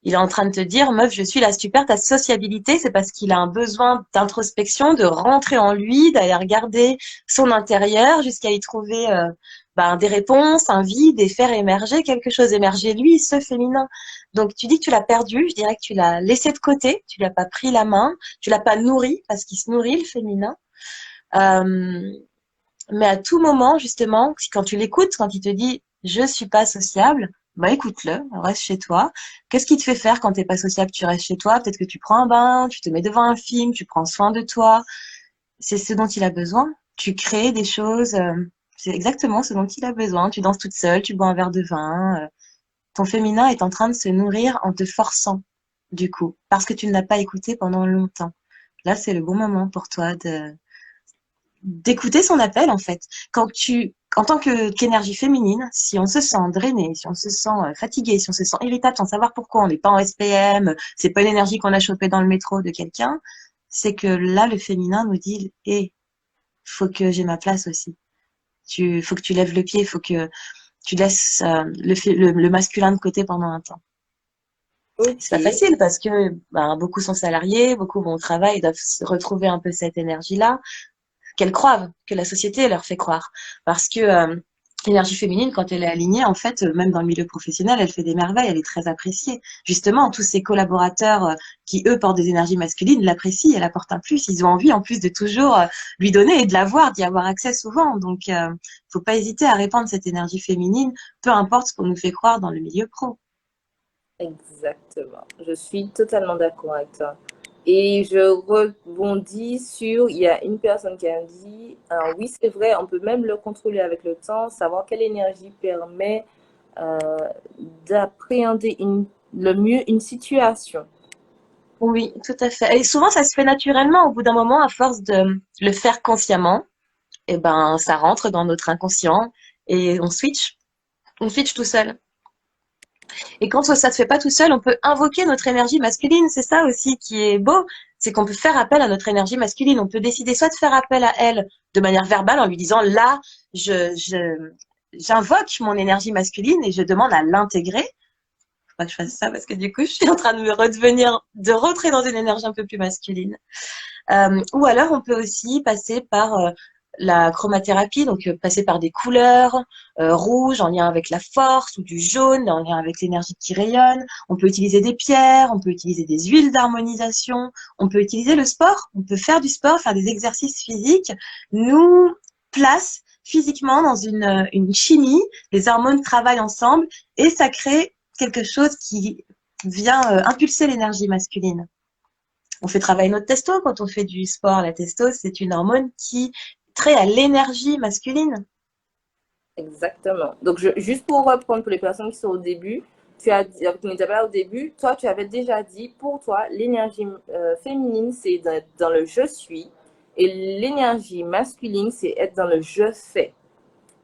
Il est en train de te dire, meuf, je suis là, si tu perds ta sociabilité, c'est parce qu'il a un besoin d'introspection, de rentrer en lui, d'aller regarder son intérieur jusqu'à y trouver, ben, des réponses, un vide et faire émerger quelque chose, émerger lui, ce féminin. Donc, tu dis que tu l'as perdu. Je dirais que tu l'as laissé de côté. Tu l'as pas pris la main. Tu l'as pas nourri parce qu'il se nourrit le féminin. Euh, mais à tout moment, justement, quand tu l'écoutes, quand il te dit je suis pas sociable, bah écoute-le, reste chez toi. Qu'est-ce qui te fait faire quand t'es pas sociable? Tu restes chez toi, peut-être que tu prends un bain, tu te mets devant un film, tu prends soin de toi. C'est ce dont il a besoin. Tu crées des choses. C'est exactement ce dont il a besoin. Tu danses toute seule, tu bois un verre de vin. Ton féminin est en train de se nourrir en te forçant, du coup, parce que tu ne l'as pas écouté pendant longtemps. Là, c'est le bon moment pour toi d'écouter son appel, en fait. En tant qu'énergie féminine, si on se sent drainé, si on se sent fatigué, si on se sent irritable sans savoir pourquoi on n'est pas en SPM, c'est pas une énergie qu'on a chopée dans le métro de quelqu'un, c'est que là, le féminin nous dit, faut que j'ai ma place aussi. Faut que tu lèves le pied, faut que tu laisses le masculin de côté pendant un temps. C'est Ok, pas facile parce que ben, beaucoup sont salariés, beaucoup vont au travail, ils doivent retrouver un peu cette énergie-là, qu'elles croient, que la société leur fait croire. Parce que l'énergie féminine, quand elle est alignée, en fait, même dans le milieu professionnel, elle fait des merveilles, elle est très appréciée. Justement, tous ces collaborateurs qui, eux, portent des énergies masculines, l'apprécient, elle apporte un plus. Ils ont envie, en plus, de toujours lui donner et de l'avoir, d'y avoir accès souvent. Donc, faut pas hésiter à répandre cette énergie féminine, peu importe ce qu'on nous fait croire dans le milieu pro. exactement. Je suis totalement d'accord avec toi. Et je rebondis sur, il y a une personne qui a dit, oui, c'est vrai, on peut même le contrôler avec le temps, savoir quelle énergie permet euh, d'appréhender le mieux une situation. Oui, tout à fait. Et souvent, ça se fait naturellement. Au bout d'un moment, à force de le faire consciemment, eh ben, ça rentre dans notre inconscient et on switch. On switch tout seul. Et quand ça se fait pas tout seul, on peut invoquer notre énergie masculine. C'est ça aussi qui est beau. C'est qu'on peut faire appel à notre énergie masculine. On peut décider soit de faire appel à elle de manière verbale en lui disant là, j'invoque mon énergie masculine et je demande à l'intégrer. Faut pas que je fasse ça parce que du coup, je suis en train de me redevenir, de rentrer dans une énergie un peu plus masculine. Ou alors, on peut aussi passer par la chromathérapie, donc passer par des couleurs rouges en lien avec la force ou du jaune en lien avec l'énergie qui rayonne. On peut utiliser des pierres, on peut utiliser des huiles d'harmonisation, on peut utiliser le sport. On peut faire du sport, faire des exercices physiques, nous place physiquement dans une chimie. Les hormones travaillent ensemble et ça crée quelque chose qui vient impulser l'énergie masculine. On fait travailler notre testo quand on fait du sport. La testo, c'est une hormone qui traite à l'énergie masculine. Exactement. Donc, juste pour reprendre pour les personnes qui sont au début, tu as dit, tu n'étais pas là au début, toi, tu avais déjà dit, pour toi, l'énergie féminine, c'est dans le je suis, et l'énergie masculine, c'est être dans le je fais.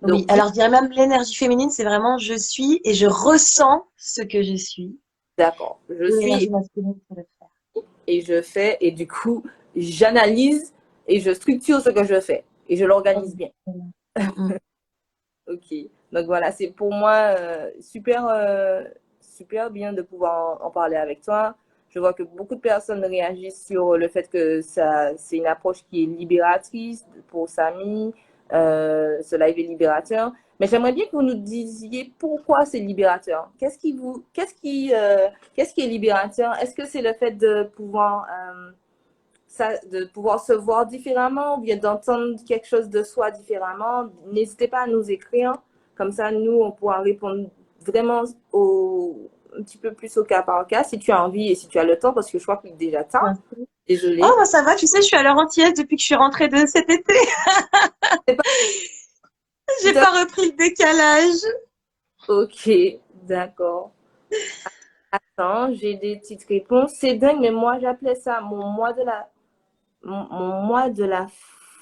Oui, Donc, juste alors je dirais même l'énergie féminine, c'est vraiment je suis et je ressens ce que je suis. d'accord, je Et suis l'énergie masculine, c'est le faire. et je fais, et du coup, j'analyse et je structure ce que je fais, et je l'organise bien. Exactement. Mm, Ok. Donc voilà, c'est pour moi super bien de pouvoir en parler avec toi. Je vois que beaucoup de personnes réagissent sur le fait que ça, c'est une approche qui est libératrice pour Samy. Ce live est libérateur. Mais j'aimerais bien que vous nous disiez pourquoi c'est libérateur. Qu'est-ce qui est libérateur? Est-ce que c'est le fait de de pouvoir se voir différemment ou bien d'entendre quelque chose de soi différemment? N'hésitez pas à nous écrire. Comme ça, nous, on pourra répondre vraiment un petit peu plus au cas par cas, si tu as envie et si tu as le temps, parce que je crois qu'il est déjà Bien temps. sûr. Oh, Désolée. bah, ça va, tu sais, je suis à l'heure entière depuis que je suis rentrée de cet été. C'est pas J'ai tout à pas repris le décalage. Ok, d'accord. Attends, j'ai des petites réponses. C'est dingue, mais moi, j'appelais ça mon mois de la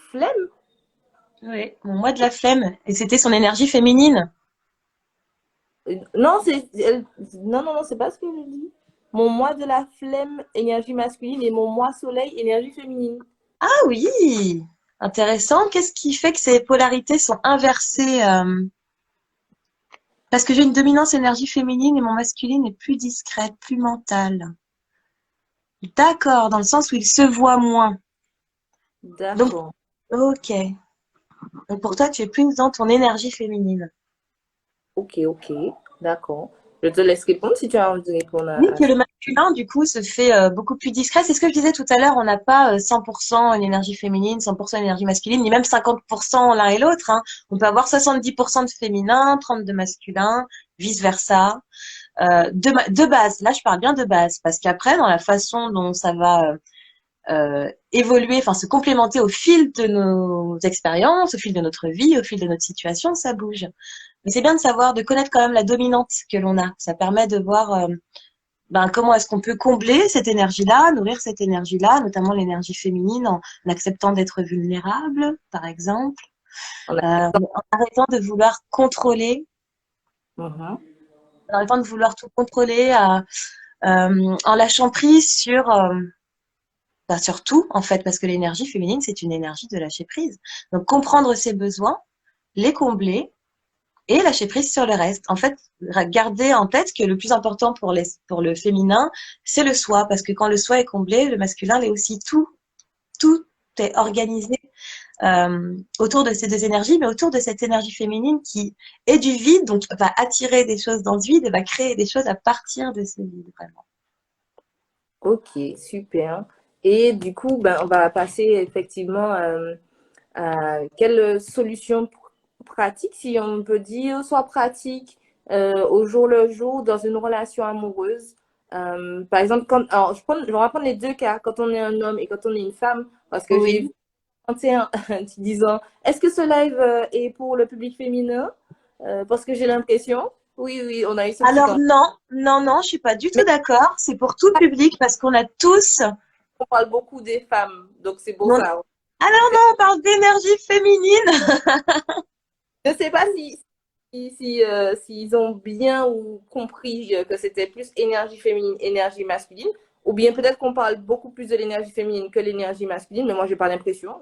flemme. Oui, mon mois de la flemme. Et c'était son énergie féminine. Non, non, c'est pas ce que je dis. Mon mois de la flemme, énergie masculine, et mon mois soleil, énergie féminine. Ah oui, intéressant. Qu'est-ce qui fait que ces polarités sont inversées parce que j'ai une dominance énergie féminine et mon masculine est plus discrète, plus mentale. D'accord, dans le sens où il se voit moins. Donc, D'accord. ok. Donc pour toi, tu es plus dans ton énergie féminine. Ok, d'accord. Je te laisse répondre si tu as envie de répondre Oui, à que ça. le masculin, du coup, se fait beaucoup plus discret. C'est ce que je disais tout à l'heure, on n'a pas 100% une énergie féminine, 100% une énergie masculine, ni même 50% l'un et l'autre, hein. On peut avoir 70% de féminin, 30 de masculin, vice-versa. De base, là je parle bien de base, parce qu'après, dans la façon dont ça va évoluer, enfin se complémenter au fil de nos expériences, au fil de notre vie, au fil de notre situation, ça bouge. Mais c'est bien de savoir, de connaître quand même la dominante que l'on a. Ça permet de voir comment est-ce qu'on peut combler cette énergie-là, nourrir cette énergie-là, notamment l'énergie féminine, en acceptant d'être vulnérable, par exemple, On a- en arrêtant de vouloir contrôler, Mhm. en arrêtant de vouloir tout contrôler, en lâchant prise sur tout, en fait, parce que l'énergie féminine, c'est une énergie de lâcher prise. Donc, comprendre ses besoins, les combler, et lâcher prise sur le reste. En fait, garder en tête que le plus important pour le féminin, c'est le soi, parce que quand le soi est comblé, le masculin l'est aussi. Tout est organisé autour de ces deux énergies, mais autour de cette énergie féminine qui est du vide, donc va attirer des choses dans ce vide et va créer des choses à partir de ce vide, vraiment. Ok, super. Et du coup, ben, on va passer effectivement à quelle solution pratique, si on peut dire, soit pratique au jour le jour dans une relation amoureuse. Par exemple, alors, je vais reprendre les deux cas, quand on est un homme et quand on est une femme, parce que j'ai vu Oui. 31 disant, est-ce que ce live est pour le public féminin? Parce que j'ai l'impression, oui, on a eu ce petit Alors temps. non, je suis pas du tout Mais d'accord. C'est pour tout public parce qu'on a tous. on parle beaucoup des femmes, donc c'est pour Non, ça. alors non, on parle d'énergie féminine. Je ne sais pas s'ils ont bien ou compris que c'était plus énergie féminine, énergie masculine, ou bien peut-être qu'on parle beaucoup plus de l'énergie féminine que l'énergie masculine, mais moi, j'ai pas l'impression,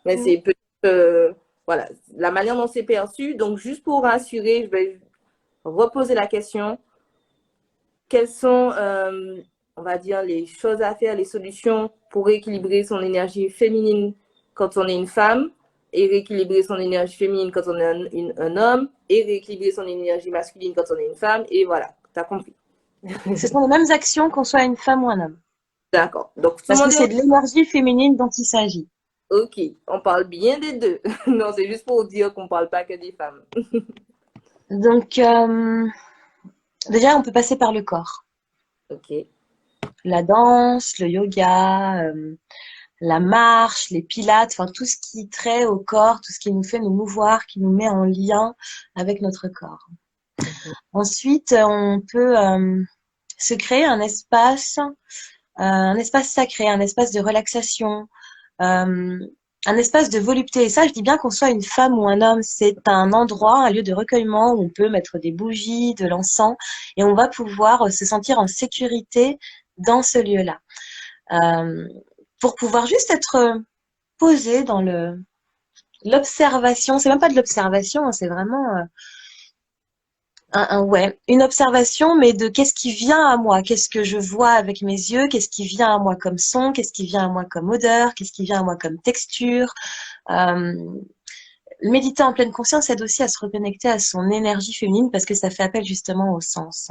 mais c'est peut-être, voilà, la manière dont c'est perçu. Donc, juste pour rassurer, je vais reposer la question, quelles sont, on va dire, les choses à faire, les solutions pour rééquilibrer son énergie féminine quand on est une femme et rééquilibrer son énergie féminine quand on est un homme et rééquilibrer son énergie masculine quand on est une femme. Et voilà, tu as compris. Ce sont les mêmes actions qu'on soit une femme ou un homme. D'accord. Donc, tout le Parce que monde c'est est de l'énergie féminine dont il s'agit. OK. On parle bien des deux. Non, c'est juste pour dire qu'on ne parle pas que des femmes. Donc, déjà, on peut passer par le corps. OK. La danse, le yoga, la marche, les pilates, enfin tout ce qui trait au corps, tout ce qui nous fait nous mouvoir, qui nous met en lien avec notre corps. Ensuite, on peut se créer un espace sacré, un espace de relaxation, un espace de volupté. Et ça, je dis bien qu'on soit une femme ou un homme, c'est un endroit, un lieu de recueillement où on peut mettre des bougies, de l'encens, et on va pouvoir se sentir en sécurité dans ce lieu-là. Euh, pour pouvoir juste être posé dans l'observation. C'est même pas de l'observation, hein, c'est vraiment ouais, une observation, mais de qu'est-ce qui vient à moi, qu'est-ce que je vois avec mes yeux, qu'est-ce qui vient à moi comme son, qu'est-ce qui vient à moi comme odeur, qu'est-ce qui vient à moi comme texture. Euh, Méditer en pleine conscience aide aussi à se reconnecter à son énergie féminine parce que ça fait appel justement au sens.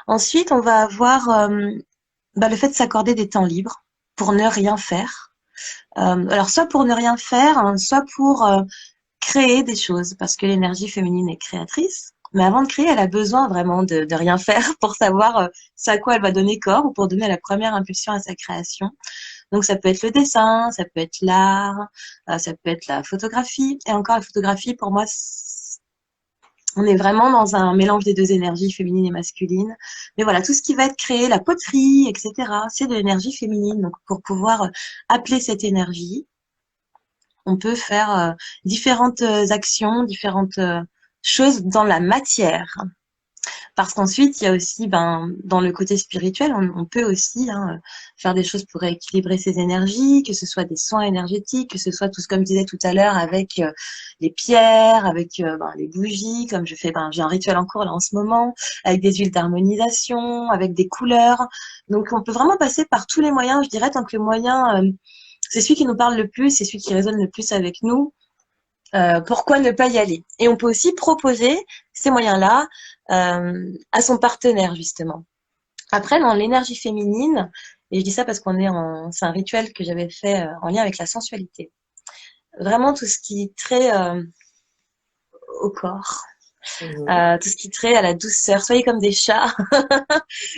Ensuite, on va avoir le fait de s'accorder des temps libres pour ne rien faire. Alors, soit pour ne rien faire, hein, soit pour créer des choses, parce que l'énergie féminine est créatrice. Mais avant de créer, elle a besoin vraiment de rien faire pour savoir ce à quoi elle va donner corps ou pour donner la première impulsion à sa création. Donc ça peut être le dessin, ça peut être l'art, ça peut être la photographie. Et encore la photographie, pour moi, on est vraiment dans un mélange des deux énergies, féminine et masculine. Mais voilà, tout ce qui va être créé, la poterie, etc., c'est de l'énergie féminine. Donc pour pouvoir appeler cette énergie, on peut faire différentes actions, différentes choses dans la matière. Parce qu'ensuite, il y a aussi, dans le côté spirituel, on peut aussi faire des choses pour équilibrer ses énergies, que ce soit des soins énergétiques, que ce soit tout ce comme je disais tout à l'heure avec les pierres, avec les bougies, comme je fais, j'ai un rituel en cours là en ce moment, avec des huiles d'harmonisation, avec des couleurs. Donc, on peut vraiment passer par tous les moyens, je dirais, tant que le moyen, c'est celui qui nous parle le plus, c'est celui qui résonne le plus avec nous. Pourquoi ne pas y aller? Et on peut aussi proposer ces moyens-là à son partenaire, justement. Après, dans l'énergie féminine, et je dis ça parce c'est un rituel que j'avais fait en lien avec la sensualité. Vraiment tout ce qui trait au corps, Mhm. tout ce qui trait à la douceur. Soyez comme des chats.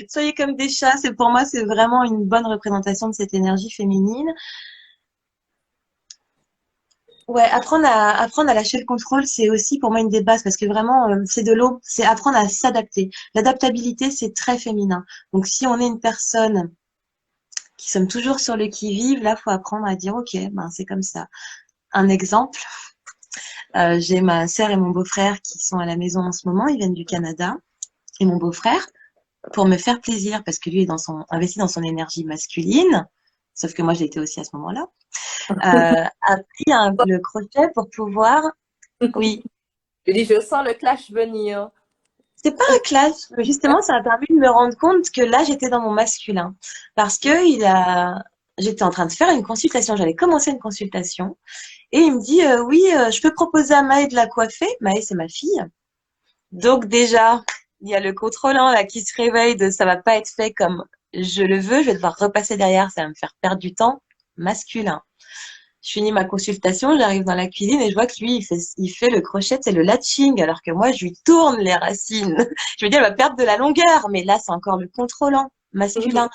Soyez comme des chats. Pour moi, c'est vraiment une bonne représentation de cette énergie féminine. Ouais, apprendre à lâcher le contrôle, c'est aussi pour moi une des bases parce que vraiment, c'est de l'eau, c'est apprendre à s'adapter. L'adaptabilité, c'est très féminin. Donc, si on est une personne qui sommes toujours sur le qui-vive, là, faut apprendre à dire, OK, c'est comme ça. Un exemple, j'ai ma sœur et mon beau-frère qui sont à la maison en ce moment, ils viennent du Canada. Et mon beau-frère, pour me faire plaisir, parce que lui est investi dans son énergie masculine, sauf que moi, j'ai été aussi à ce moment-là, a pris le crochet pour pouvoir, oui. Je dis, je sens le clash venir. C'est pas un clash, mais justement, ça a permis de me rendre compte que là, j'étais dans mon masculin. Parce que j'étais en train de faire une consultation, j'avais commencé une consultation, et il me dit, oui, je peux proposer à Maë de la coiffer. Maë, c'est ma fille. Donc déjà, il y a le contrôlant là qui se réveille de ça va pas être fait comme je le veux, je vais devoir repasser derrière, ça va me faire perdre du temps. Masculin. Je finis ma consultation, j'arrive dans la cuisine et je vois que lui, il fait le crochet, c'est le latching, alors que moi, je lui tourne les racines. Je veux dire, elle va perdre de la longueur, mais là, c'est encore le contrôlant masculin.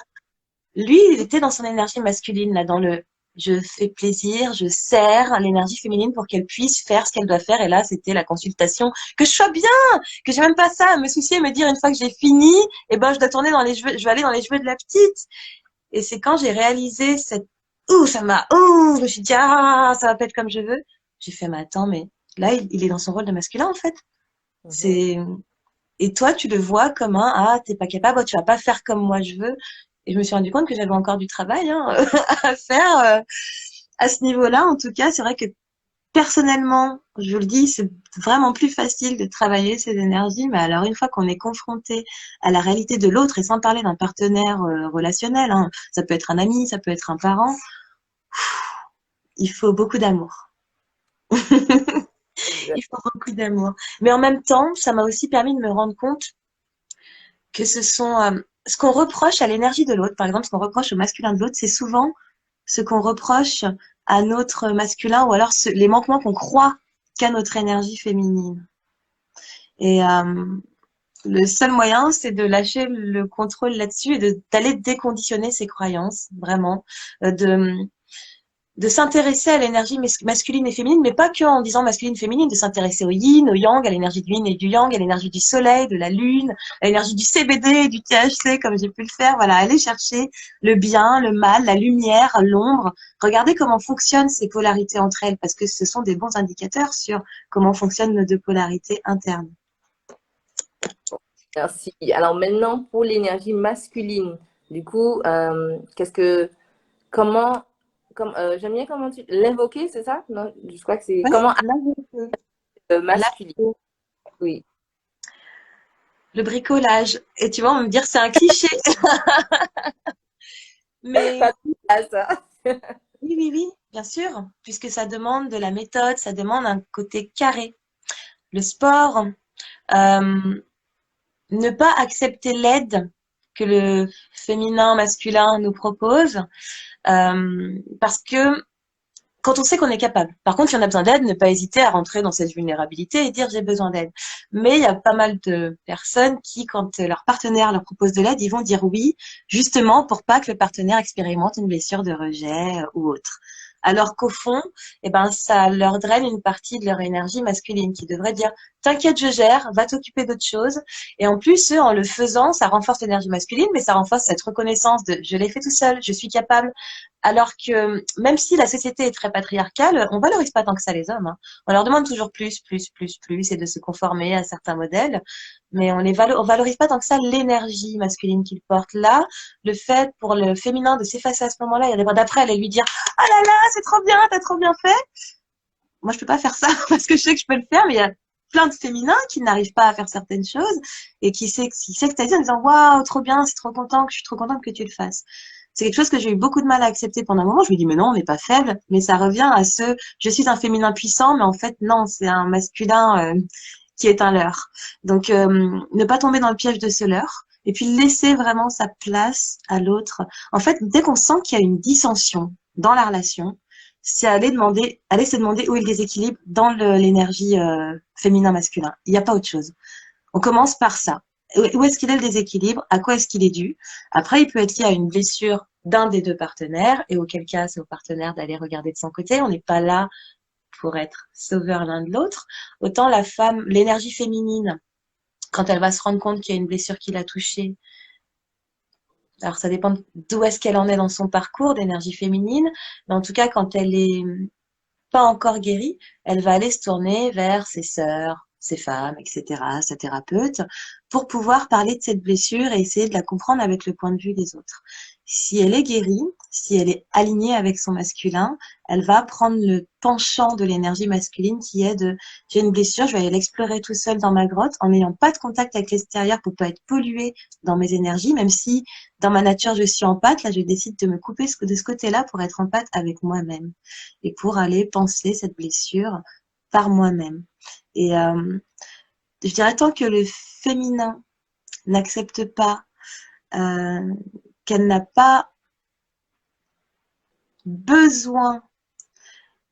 Lui, il était dans son énergie masculine, là, dans le je fais plaisir, je sers l'énergie féminine pour qu'elle puisse faire ce qu'elle doit faire. Et là, c'était la consultation. Que je sois bien, que j'ai même pas ça à me soucier, me dire une fois que j'ai fini, je dois tourner dans les cheveux, je vais aller dans les cheveux de la petite. Et c'est quand j'ai réalisé je me suis dit, ah, ça va pas être comme je veux. J'ai fait, mais attends, mais là, il est dans son rôle de masculin, en fait. Mhm. C'est, et toi, tu le vois comme t'es pas capable, tu vas pas faire comme moi je veux. Et je me suis rendu compte que j'avais encore du travail, à faire, à ce niveau-là. En tout cas, c'est vrai que personnellement, je vous le dis, c'est vraiment plus facile de travailler ces énergies, mais alors une fois qu'on est confronté à la réalité de l'autre, et sans parler d'un partenaire relationnel, ça peut être un ami, ça peut être un parent, il faut beaucoup d'amour. Il Exact. faut beaucoup d'amour. Mais en même temps, ça m'a aussi permis de me rendre compte que ce qu'on reproche à l'énergie de l'autre, par exemple, ce qu'on reproche au masculin de l'autre, c'est souvent ce qu'on reproche à notre masculin ou alors les manquements qu'on croit qu'a notre énergie féminine. Et le seul moyen, c'est de lâcher le contrôle là-dessus et d'aller déconditionner ses croyances, vraiment, de s'intéresser à l'énergie masculine et féminine, mais pas que en disant masculine féminine, de s'intéresser au yin, au yang, à l'énergie du yin et du yang, à l'énergie du soleil, de la lune, à l'énergie du CBD, du THC, comme j'ai pu le faire. Voilà, aller chercher le bien, le mal, la lumière, l'ombre. Regardez comment fonctionnent ces polarités entre elles, parce que ce sont des bons indicateurs sur comment fonctionnent nos deux polarités internes. Merci. Alors maintenant, pour l'énergie masculine, du coup, comment, j'aime bien comment tu l'invoquer, c'est ça? Non, je crois que c'est Oui, comment là, je là, masculine. Oui. le bricolage. Et tu vois, on va me dire c'est un cliché, mais Pas tout à ça. oui, oui, oui, bien sûr, puisque ça demande de la méthode, ça demande un côté carré. Le sport, euh, ne pas accepter l'aide que le féminin, masculin nous propose, parce que quand on sait qu'on est capable. Par contre, si on a besoin d'aide, ne pas hésiter à rentrer dans cette vulnérabilité et dire j'ai besoin d'aide. Mais il y a pas mal de personnes qui, quand leur partenaire leur propose de l'aide, ils vont dire oui, justement pour pas que le partenaire expérimente une blessure de rejet ou autre. Alors qu'au fond, eh ben, ça leur draine une partie de leur énergie masculine qui devrait dire t'inquiète, je gère, va t'occuper d'autre chose. Et en plus, eux, en le faisant, ça renforce l'énergie masculine, mais ça renforce cette reconnaissance de je l'ai fait tout seul, je suis capable. Alors que même si la société est très patriarcale, on valorise pas tant que ça les hommes, hein. On leur demande toujours plus, plus, plus, plus, et de se conformer à certains modèles, mais on valorise pas tant que ça l'énergie masculine qu'ils portent. Là, le fait pour le féminin de s'effacer à ce moment-là, il y a des mois d'après, aller lui dire ah là là, c'est trop bien, t'as trop bien fait. Moi, je peux pas faire ça parce que je sais que je peux le faire, mais il y a plein de féminins qui n'arrivent pas à faire certaines choses et qui sait que t'as dit en disant waouh, trop bien, c'est trop content, que je suis trop contente que tu le fasses. C'est quelque chose que j'ai eu beaucoup de mal à accepter pendant un moment. Je me dis, mais non, on n'est pas faible. Mais ça revient à je suis un féminin puissant, mais en fait, non, c'est un masculin qui est un leurre. Donc, ne pas tomber dans le piège de ce leurre. Et puis, laisser vraiment sa place à l'autre. En fait, dès qu'on sent qu'il y a une dissension dans la relation, c'est aller se demander où est le déséquilibre dans l'énergie féminin-masculin. Il n'y a pas autre chose. On commence par ça. Où est-ce qu'il est le déséquilibre? À quoi est-ce qu'il est dû? Après, il peut être lié à une blessure d'un des deux partenaires, et auquel cas, c'est au partenaire d'aller regarder de son côté. On n'est pas là pour être sauveur l'un de l'autre. Autant la femme, l'énergie féminine, quand elle va se rendre compte qu'il y a une blessure qui l'a touchée, alors ça dépend d'où est-ce qu'elle en est dans son parcours d'énergie féminine, mais en tout cas, quand elle est pas encore guérie, elle va aller se tourner vers ses sœurs, ses femmes, etc., sa thérapeute, pour pouvoir parler de cette blessure et essayer de la comprendre avec le point de vue des autres. Si elle est guérie, si elle est alignée avec son masculin, elle va prendre le penchant de l'énergie masculine qui est de j'ai une blessure, je vais aller l'explorer tout seul dans ma grotte en n'ayant pas de contact avec l'extérieur pour pas être polluée dans mes énergies, même si dans ma nature je suis en pâte, là je décide de me couper de ce côté-là pour être en pâte avec moi-même et pour aller penser cette blessure par moi-même. Et je dirais tant que le féminin n'accepte pas qu'elle n'a pas besoin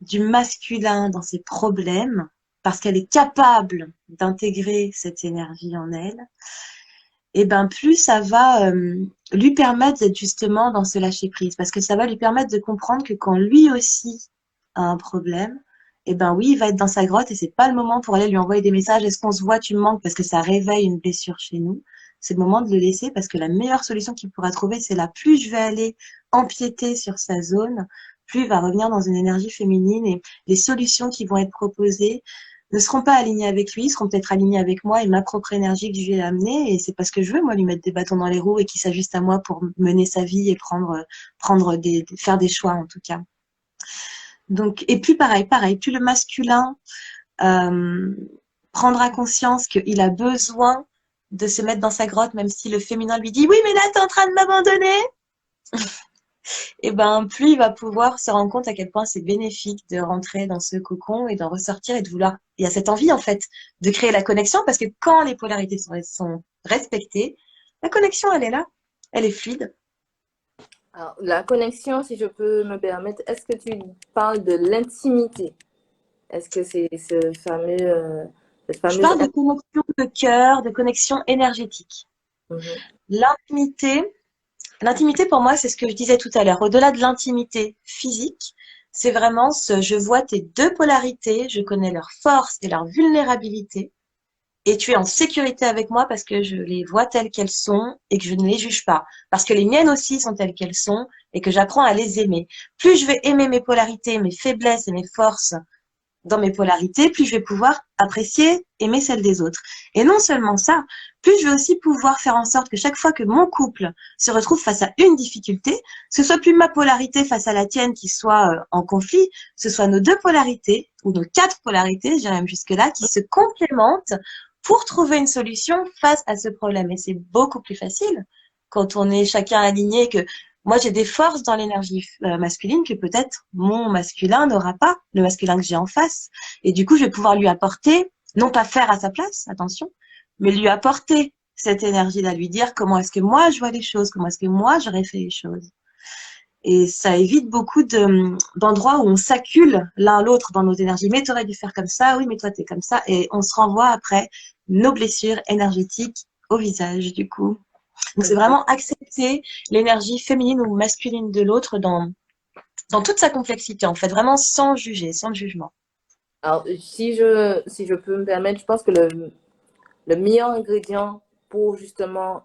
du masculin dans ses problèmes, parce qu'elle est capable d'intégrer cette énergie en elle, et ben plus ça va lui permettre d'être justement dans ce lâcher prise, parce que ça va lui permettre de comprendre que quand lui aussi a un problème, et ben oui, il va être dans sa grotte et c'est pas le moment pour aller lui envoyer des messages. Est-ce qu'on se voit, tu me manques, parce que ça réveille une blessure chez nous. C'est le moment de le laisser, parce que la meilleure solution qu'il pourra trouver, c'est là. Plus je vais aller empiéter sur sa zone, plus il va revenir dans une énergie féminine, et les solutions qui vont être proposées ne seront pas alignées avec lui, seront peut-être alignées avec moi et ma propre énergie que je lui ai amenée. Et c'est parce que je veux, moi, lui mettre des bâtons dans les roues et qu'il s'ajuste à moi pour mener sa vie et faire des choix, en tout cas. Donc, et puis pareil, plus le masculin euh, prendra conscience qu'il a besoin de se mettre dans sa grotte, même si le féminin lui dit oui, mais là, t'es en train de m'abandonner. Et ben, plus il va pouvoir se rendre compte à quel point c'est bénéfique de rentrer dans ce cocon et d'en ressortir et de vouloir. Il y a cette envie, en fait, de créer la connexion, parce que quand les polarités sont respectées, la connexion, elle est là, elle est fluide. Alors, la connexion, si je peux me permettre, est-ce que tu parles de l'intimité? Est-ce que c'est cette Je fameuse... parle de connexion de cœur, de connexion énergétique. Mhm. L'intimité, L'intimité, pour moi, c'est ce que je disais tout à l'heure. Au-delà de l'intimité physique, c'est vraiment je vois tes deux polarités, je connais leurs forces et leurs vulnérabilités, et tu es en sécurité avec moi parce que je les vois telles qu'elles sont et que je ne les juge pas. Parce que les miennes aussi sont telles qu'elles sont et que j'apprends à les aimer. Plus je vais aimer mes polarités, mes faiblesses et mes forces dans mes polarités, plus je vais pouvoir apprécier, aimer celles des autres. Et non seulement ça, plus je vais aussi pouvoir faire en sorte que chaque fois que mon couple se retrouve face à une difficulté, ce soit plus ma polarité face à la tienne qui soit en conflit, ce soit nos deux polarités, ou nos quatre polarités, j'irais même jusque-là, qui se complémentent pour trouver une solution face à ce problème. Et c'est beaucoup plus facile quand on est chacun aligné, que moi, j'ai des forces dans l'énergie masculine que peut-être mon masculin n'aura pas, le masculin que j'ai en face. Et du coup, je vais pouvoir lui apporter, non pas faire à sa place, attention, mais lui apporter cette énergie-là, lui dire comment est-ce que moi je vois les choses, comment est-ce que moi j'aurais fait les choses. Et ça évite beaucoup d'endroits où on s'accule l'un l'autre dans nos énergies. Mais tu aurais dû faire comme ça, oui, mais toi, tu es comme ça. Et on se renvoie après nos blessures énergétiques au visage, du coup. Donc, c'est Exact. vraiment accepter l'énergie féminine ou masculine de l'autre dans toute sa complexité, en fait, vraiment sans juger, sans jugement. Alors, si je peux me permettre, je pense que le meilleur ingrédient pour justement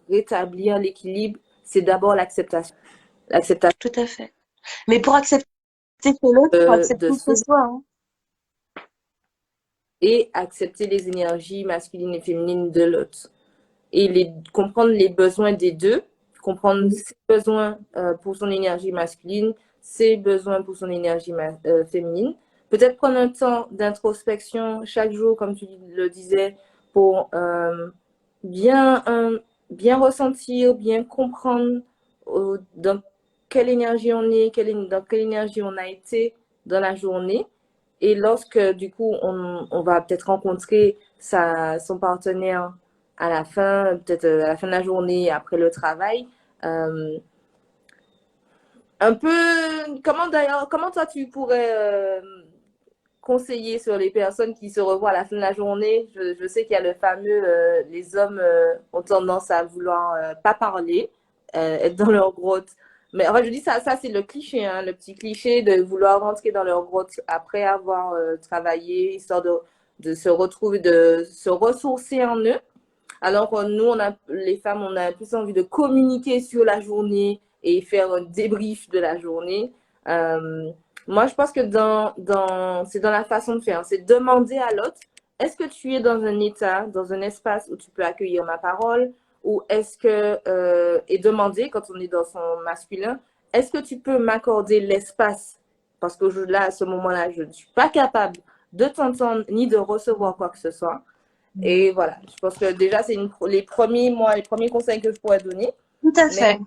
rétablir l'équilibre, c'est d'abord l'acceptation. L'acceptation Tout à fait. Mais pour accepter chez l'autre, il faut de accepter chez soi soi. Hein. et accepter les énergies masculines et féminines de l'autre. Et comprendre les besoins des deux, comprendre ses besoins pour son énergie masculine, ses besoins pour son énergie féminine. Peut-être prendre un temps d'introspection chaque jour, comme tu le disais, pour bien, bien ressentir, bien comprendre dans quelle énergie on est, dans quelle énergie on a été dans la journée. Et lorsque, du coup, on va peut-être rencontrer son partenaire à la fin, peut-être à la fin de la journée, après le travail, euh, un peu, comment toi tu pourrais conseiller sur les personnes qui se revoient à la fin de la journée? Je sais qu'il y a le fameux, les hommes ont tendance à vouloir pas parler, être dans leur grotte. Mais enfin, je dis ça c'est le cliché, hein, le petit cliché de vouloir rentrer dans leur grotte après avoir travaillé, histoire de se retrouver, de se ressourcer en eux. Alors que nous, les femmes, on a plus envie de communiquer sur la journée et faire un débrief de la journée. Euh, Moi, je pense que c'est dans la façon de faire. C'est demander à l'autre, est-ce que tu es dans un état, dans un espace où tu peux accueillir ma parole? Ou est-ce que, et demander, quand on est dans son masculin, est-ce que tu peux m'accorder l'espace? Parce que là, à ce moment-là, je ne suis pas capable de t'entendre ni de recevoir quoi que ce soit. Et voilà, je pense que déjà, c'est les premiers conseils que je pourrais donner. Tout à Mais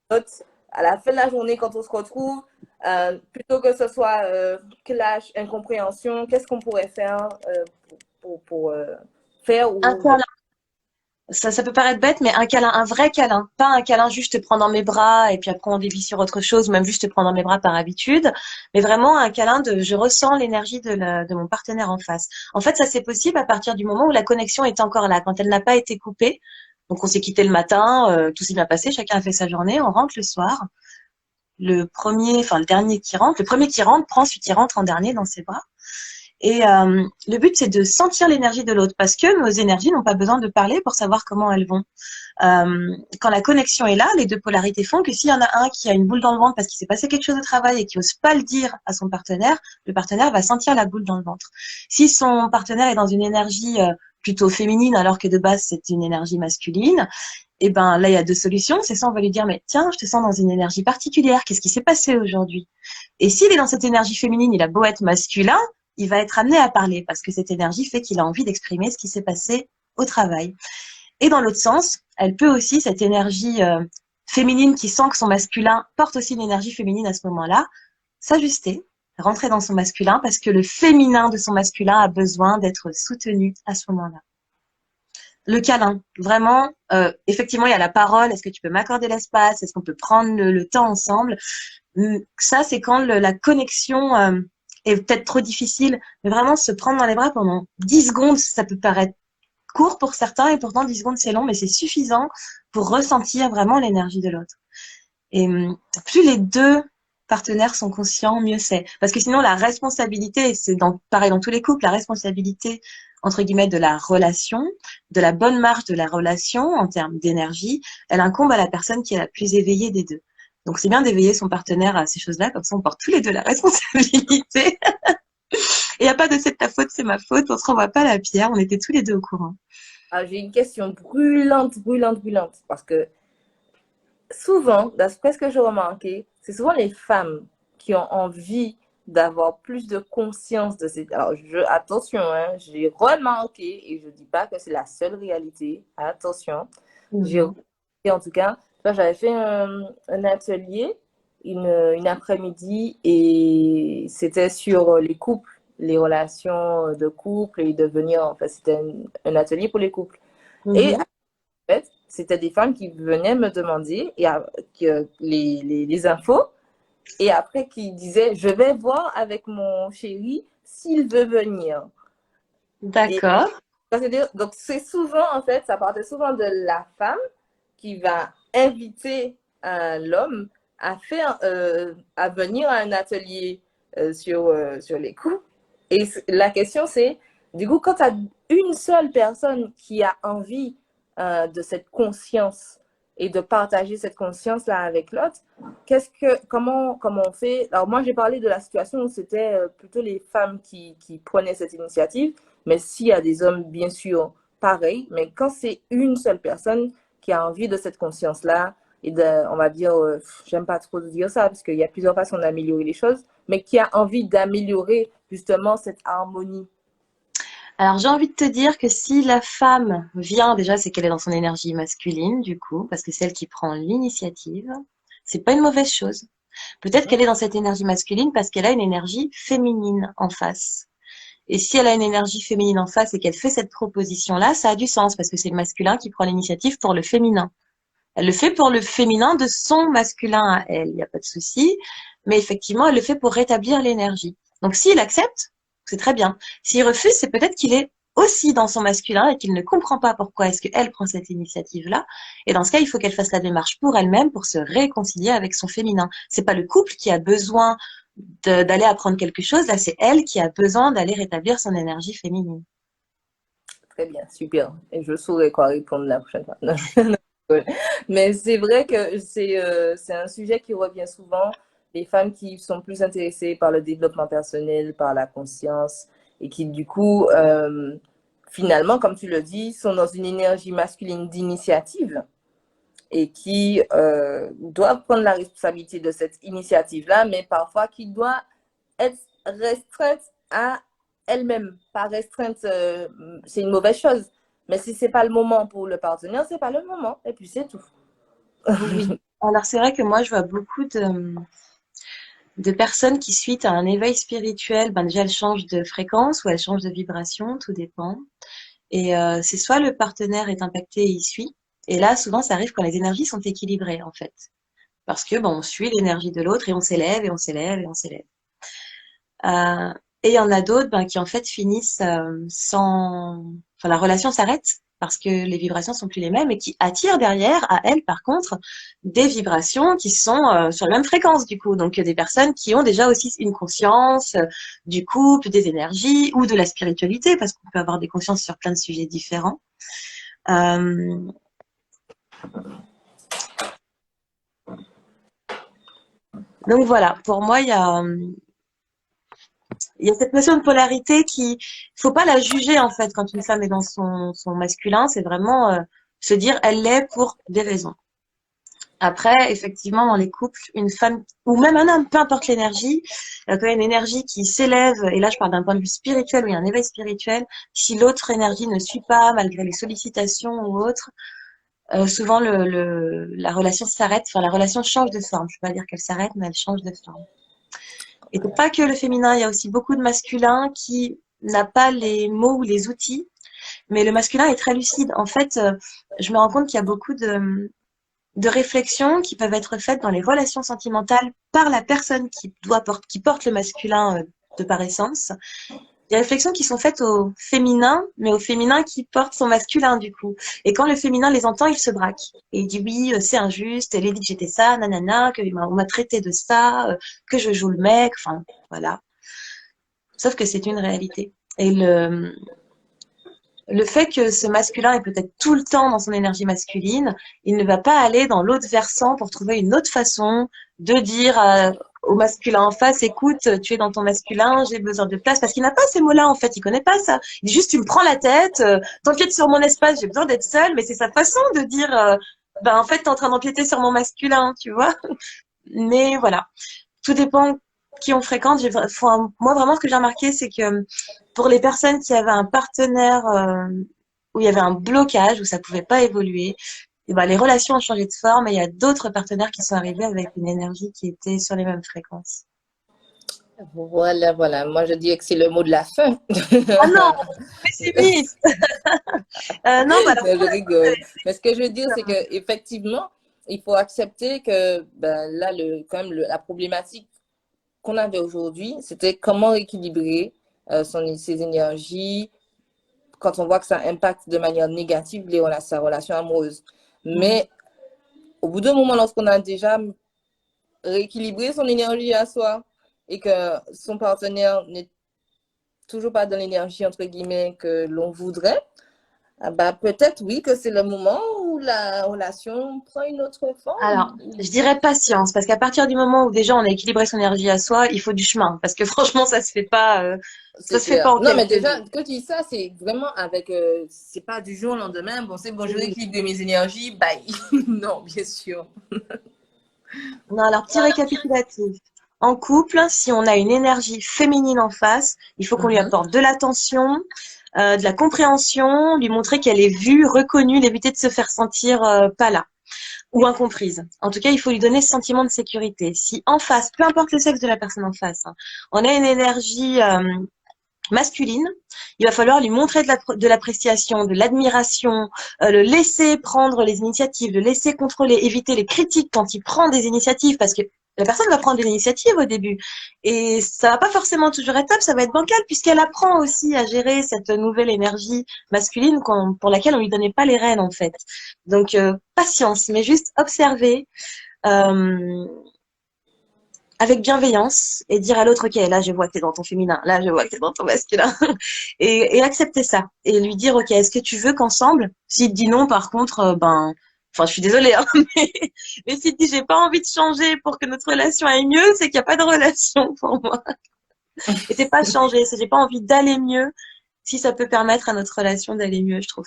fait. à la fin de la journée, quand on se retrouve, plutôt que ce soit clash, incompréhension, qu'est-ce qu'on pourrait faire pour faire Un ou câlin. Ça peut paraître bête, mais un câlin, un vrai câlin. Pas un câlin juste te prendre dans mes bras et puis après on dévie sur autre chose, ou même juste te prendre dans mes bras par habitude. Mais vraiment un câlin de je ressens l'énergie de mon partenaire en face. En fait, ça c'est possible à partir du moment où la connexion est encore là, quand elle n'a pas été coupée. Donc on s'est quitté le matin, tout s'est bien passé, chacun a fait sa journée, on rentre le soir. Le dernier qui rentre, le premier qui rentre prend celui qui rentre en dernier dans ses bras. Et le but, c'est de sentir l'énergie de l'autre parce que nos énergies n'ont pas besoin de parler pour savoir comment elles vont. Quand la connexion est là, les deux polarités font que s'il y en a un qui a une boule dans le ventre parce qu'il s'est passé quelque chose au travail et qui n'ose pas le dire à son partenaire, le partenaire va sentir la boule dans le ventre. Si son partenaire est dans une énergie plutôt féminine alors que de base c'est une énergie masculine, et ben là il y a deux solutions. C'est ça, on va lui dire mais tiens, je te sens dans une énergie particulière. Qu'est-ce qui s'est passé aujourd'hui? Et s'il est dans cette énergie féminine, il a beau être masculin, il va être amené à parler parce que cette énergie fait qu'il a envie d'exprimer ce qui s'est passé au travail. Et dans l'autre sens, elle peut aussi, cette énergie féminine qui sent que son masculin porte aussi une énergie féminine à ce moment-là, s'ajuster, rentrer dans son masculin parce que le féminin de son masculin a besoin d'être soutenu à ce moment-là. Le câlin, vraiment, effectivement, il y a la parole, est-ce que tu peux m'accorder l'espace, est-ce qu'on peut prendre le temps ensemble. Ça, c'est quand la connexion est peut-être trop difficile, mais vraiment se prendre dans les bras pendant 10 secondes, ça peut paraître court pour certains et pourtant 10 secondes c'est long, mais c'est suffisant pour ressentir vraiment l'énergie de l'autre. Et plus les deux partenaires sont conscients, mieux c'est. Parce que sinon la responsabilité, c'est pareil dans tous les couples, la responsabilité entre guillemets de la relation, de la bonne marche de la relation en termes d'énergie, elle incombe à la personne qui est la plus éveillée des deux. Donc c'est bien d'éveiller son partenaire à ces choses-là, comme ça on porte tous les deux la responsabilité. Et il n'y a pas de c'est ta faute, c'est ma faute, on se renvoie pas la pierre, on était tous les deux au courant. ah, j'ai une question brûlante, brûlante, brûlante. Parce que souvent, d'après ce que j'ai remarqué, c'est souvent les femmes qui ont envie d'avoir plus de conscience de ces... Alors, attention, hein, j'ai remarqué, et je ne dis pas que c'est la seule réalité, attention, j'ai Mhm. remarqué en tout cas, j'avais fait un atelier une après-midi et c'était sur les couples, les relations de couple et devenir, enfin, c'était un atelier pour les couples. Et Mhm. fait. c'était des femmes qui venaient me demander que les infos et après qui disaient je vais voir avec mon chéri s'il veut venir. Et D'accord. donc c'est souvent en fait, ça partait souvent de la femme qui va inviter l'homme à venir à un atelier sur les coups. Et la question c'est, du coup, quand tu as une seule personne qui a envie de cette conscience et de partager cette conscience-là avec l'autre, comment on fait? Alors moi, j'ai parlé de la situation où c'était plutôt les femmes qui prenaient cette initiative, mais s'il y a des hommes, bien sûr, pareil, mais quand c'est une seule personne qui a envie de cette conscience-là, et on va dire, j'aime pas trop dire ça, parce qu'il y a plusieurs façons d'améliorer les choses, mais qui a envie d'améliorer justement cette harmonie. Alors, j'ai envie de te dire que si la femme vient, déjà, c'est qu'elle est dans son énergie masculine, du coup, parce que c'est elle qui prend l'initiative. C'est pas une mauvaise chose. Peut-être qu'elle est dans cette énergie masculine parce qu'elle a une énergie féminine en face. Et si elle a une énergie féminine en face et qu'elle fait cette proposition-là, ça a du sens parce que c'est le masculin qui prend l'initiative pour le féminin. Elle le fait pour le féminin de son masculin à elle, il n'y a pas de souci. Mais effectivement, elle le fait pour rétablir l'énergie. Donc s'il accepte, c'est très bien. S'il refuse, c'est peut-être qu'il est aussi dans son masculin et qu'il ne comprend pas pourquoi est-ce qu'elle prend cette initiative-là. Et dans ce cas, il faut qu'elle fasse la démarche pour elle-même pour se réconcilier avec son féminin. C'est pas le couple qui a besoin d'aller apprendre quelque chose, là c'est elle qui a besoin d'aller rétablir son énergie féminine. Très bien, super. Et je saurai quoi répondre la prochaine fois. Mais c'est vrai que c'est un sujet qui revient souvent. Les femmes qui sont plus intéressées par le développement personnel, par la conscience, et qui du coup, finalement, comme tu le dis, sont dans une énergie masculine d'initiative et qui doivent prendre la responsabilité de cette initiative-là, mais parfois qui doit être restreinte à elle-même, pas restreinte, c'est une mauvaise chose. Mais si c'est pas le moment pour le partenaire, c'est pas le moment, et puis c'est tout. Oui. Alors c'est vrai que moi je vois beaucoup de personnes qui, suite à un éveil spirituel, ben déjà elles changent de fréquence ou elles changent de vibration, tout dépend. Et c'est soit le partenaire est impacté et il suit, et là souvent ça arrive quand les énergies sont équilibrées en fait. Parce que bon, on suit l'énergie de l'autre et on s'élève et on s'élève et on s'élève. Euh, et il y en a d'autres ben, qui en fait finissent sans... Enfin, la relation s'arrête parce que les vibrations sont plus les mêmes et qui attirent derrière à elles, par contre, des vibrations qui sont sur la même fréquence du coup. Donc des personnes qui ont déjà aussi une conscience du couple, des énergies ou de la spiritualité parce qu'on peut avoir des consciences sur plein de sujets différents. Euh, donc voilà, pour moi, il y a cette notion de polarité qui, faut pas la juger en fait quand une femme est dans son masculin, c'est vraiment se dire elle l'est pour des raisons. Après, effectivement, dans les couples, une femme ou même un homme, peu importe l'énergie, quand il y a une énergie qui s'élève, et là je parle d'un point de vue spirituel, où il y a un éveil spirituel, si l'autre énergie ne suit pas, malgré les sollicitations ou autres, souvent la relation s'arrête, enfin la relation change de forme. Je ne peux pas dire qu'elle s'arrête, mais elle change de forme. Et c'est pas que le féminin, il y a aussi beaucoup de masculin qui n'a pas les mots ou les outils, mais le masculin est très lucide. En fait, je me rends compte qu'il y a beaucoup de réflexions qui peuvent être faites dans les relations sentimentales par la personne qui porte le masculin de par essence. Des réflexions qui sont faites au féminin, mais au féminin qui porte son masculin du coup. Et quand le féminin les entend, il se braque. Et il dit oui, c'est injuste, elle a dit que j'étais ça, nanana, on m'a traité de ça, que je joue le mec, enfin voilà. Sauf que c'est une réalité. Et le fait que ce masculin est peut-être tout le temps dans son énergie masculine, il ne va pas aller dans l'autre versant pour trouver une autre façon de dire au masculin en face, écoute, tu es dans ton masculin, j'ai besoin de place, parce qu'il n'a pas ces mots-là en fait, il connaît pas ça. Il dit juste, tu me prends la tête, t'empiètes sur mon espace, j'ai besoin d'être seule, mais c'est sa façon de dire, ben en fait, t'es en train d'empiéter sur mon masculin, tu vois. Mais voilà, tout dépend qui on fréquente. Moi, vraiment, ce que j'ai remarqué, c'est que pour les personnes qui avaient un partenaire où il y avait un blocage, où ça pouvait pas évoluer, et ben, les relations ont changé de forme et il y a d'autres partenaires qui sont arrivés avec une énergie qui était sur les mêmes fréquences. Voilà, voilà. Moi, je dirais que c'est le mot de la fin. Ah non, pessimiste. Non, bah alors, Non, je rigole. Mais ce que je veux dire, c'est euh, que effectivement, il faut accepter que ben, là, la problématique qu'on avait aujourd'hui, c'était comment équilibrer ses énergies quand on voit que ça impacte de manière négative sa relation amoureuse. mm. Mais au bout d'un moment, lorsqu'on a déjà rééquilibré son énergie à soi et que son partenaire n'est toujours pas dans l'énergie, entre guillemets, que l'on voudrait, ah bah, peut-être oui que c'est le moment où la relation prend une autre Alors, forme. je dirais patience, parce qu'à partir du moment où déjà on a équilibré son énergie à soi, il faut du chemin, parce que franchement, ça C'est se fait pas clair. en Non, mais quelques déjà, jours. que tu dis ça, c'est vraiment avec. C'est pas du jour au lendemain. Bon, c'est bon, je Oui. rééquilibre mes énergies. Bye. Non, bien sûr. Non, alors petit récapitulatif. En couple, si on a une énergie féminine en face, il faut qu'on lui Mhm. apporte de l'attention, de la compréhension, lui montrer qu'elle est vue, reconnue, l'éviter de se faire sentir pas là ou incomprise. En tout cas, il faut lui donner ce sentiment de sécurité. Si en face, peu importe le sexe de la personne en face, hein, on a une énergie masculine, il va falloir lui montrer de l'appréciation, de l'admiration, le laisser prendre les initiatives, le laisser contrôler, éviter les critiques quand il prend des initiatives, parce que la personne va prendre des initiatives au début. Et ça va pas forcément toujours être top, ça va être bancal, puisqu'elle apprend aussi à gérer cette nouvelle énergie masculine pour laquelle on lui donnait pas les rênes, en fait. Donc, patience, mais juste observer, euh, avec bienveillance et dire à l'autre, ok, là je vois que t'es dans ton féminin, là je vois que t'es dans ton masculin, et accepter ça et lui dire, ok, est-ce que tu veux qu'ensemble, s'il te dit non, par contre, enfin je suis désolée, hein, mais, mais s'il te dit j'ai pas envie de changer pour que notre relation aille mieux, c'est qu'il n'y a pas de relation pour moi. Et c'est pas changer, c'est j'ai pas envie d'aller mieux si ça peut permettre à notre relation d'aller mieux. Je trouve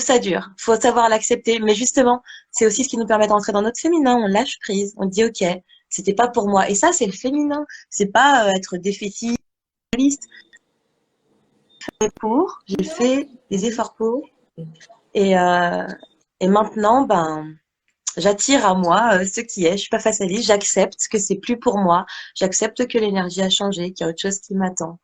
ça dur. Faut savoir l'accepter. Mais justement, c'est aussi ce qui nous permet d'entrer dans notre féminin. On lâche prise. On dit, OK, c'était pas pour moi. Et ça, c'est le féminin. C'est pas être défaitiste. J'ai fait des efforts pour. Et, euh, et maintenant, ben, j'attire à moi ce qui est. Je suis pas fataliste. J'accepte que c'est plus pour moi. J'accepte que l'énergie a changé, qu'il y a autre chose qui m'attend.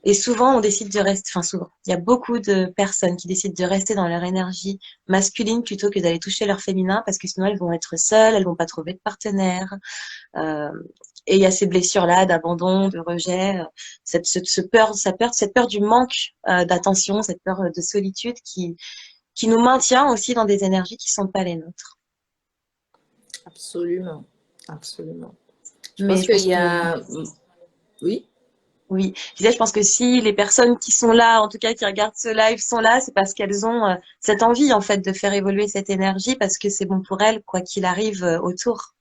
Et souvent, on décide de rester, enfin souvent, il y a beaucoup de personnes qui décident de rester dans leur énergie masculine plutôt que d'aller toucher leur féminin parce que sinon elles vont être seules, elles vont pas trouver de partenaire. Euh, et il y a ces blessures-là d'abandon, de rejet, cette peur du manque d'attention, cette peur de solitude qui nous maintient aussi dans des énergies qui sont pas les nôtres. Absolument. Absolument. Je Mais pense je qu'il pense y que a. Oui. oui, je disais, je pense que si les personnes qui sont là, en tout cas qui regardent ce live, sont là, c'est parce qu'elles ont cette envie en fait de faire évoluer cette énergie parce que c'est bon pour elles, quoi qu'il arrive autour.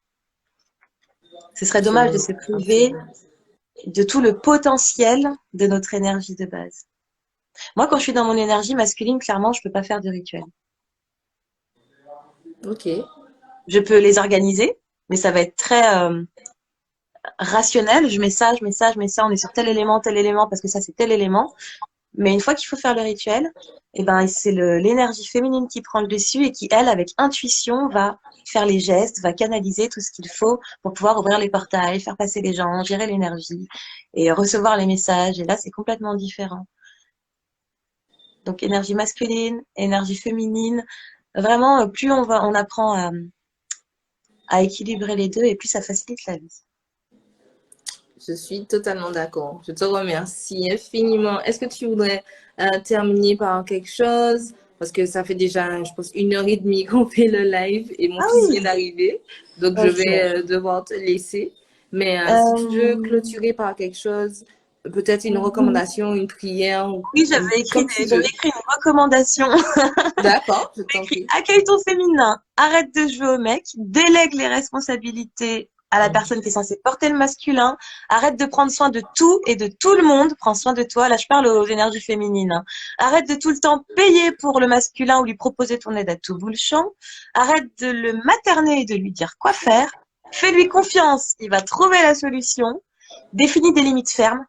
Ce serait dommage de Absolument. se priver Absolument. de tout le potentiel de notre énergie de base. Moi, quand je suis dans mon énergie masculine, clairement, je peux pas faire de rituel. Ok. Je peux les organiser, mais ça va être très rationnel. Je mets ça, je mets ça, je mets ça. On est sur tel élément parce que ça c'est tel élément. Mais une fois qu'il faut faire le rituel, eh ben, c'est l'énergie féminine qui prend le dessus et qui, elle, avec intuition, va faire les gestes, va canaliser tout ce qu'il faut pour pouvoir ouvrir les portails, faire passer les gens, gérer l'énergie et recevoir les messages. Et là, c'est complètement différent. Donc, énergie masculine, énergie féminine. Vraiment, plus on apprend à équilibrer les deux et plus ça facilite la vie. Je suis totalement d'accord. Je te remercie infiniment. Est-ce que tu voudrais terminer par quelque chose? Parce que ça fait déjà, je pense, 1 heure et demie qu'on fait le live et mon Ah fils vient oui, d'arriver. Donc, je ok. vais devoir te laisser. Mais si tu veux Euh, clôturer par quelque chose, peut-être une recommandation, une prière, oui, comme tu j'avais veux. écrit une recommandation. D'accord, je t'en Écrit prie. accueille ton féminin, arrête de jouer au mec, délègue les responsabilités à la personne qui est censée porter le masculin, arrête de prendre soin de tout et de tout le monde, prends soin de toi, là je parle aux énergies féminines, hein. Arrête de tout le temps payer pour le masculin ou lui proposer ton aide à tout bout le champ, arrête de le materner et de lui dire quoi faire, fais-lui confiance, il va trouver la solution, définis des limites fermes,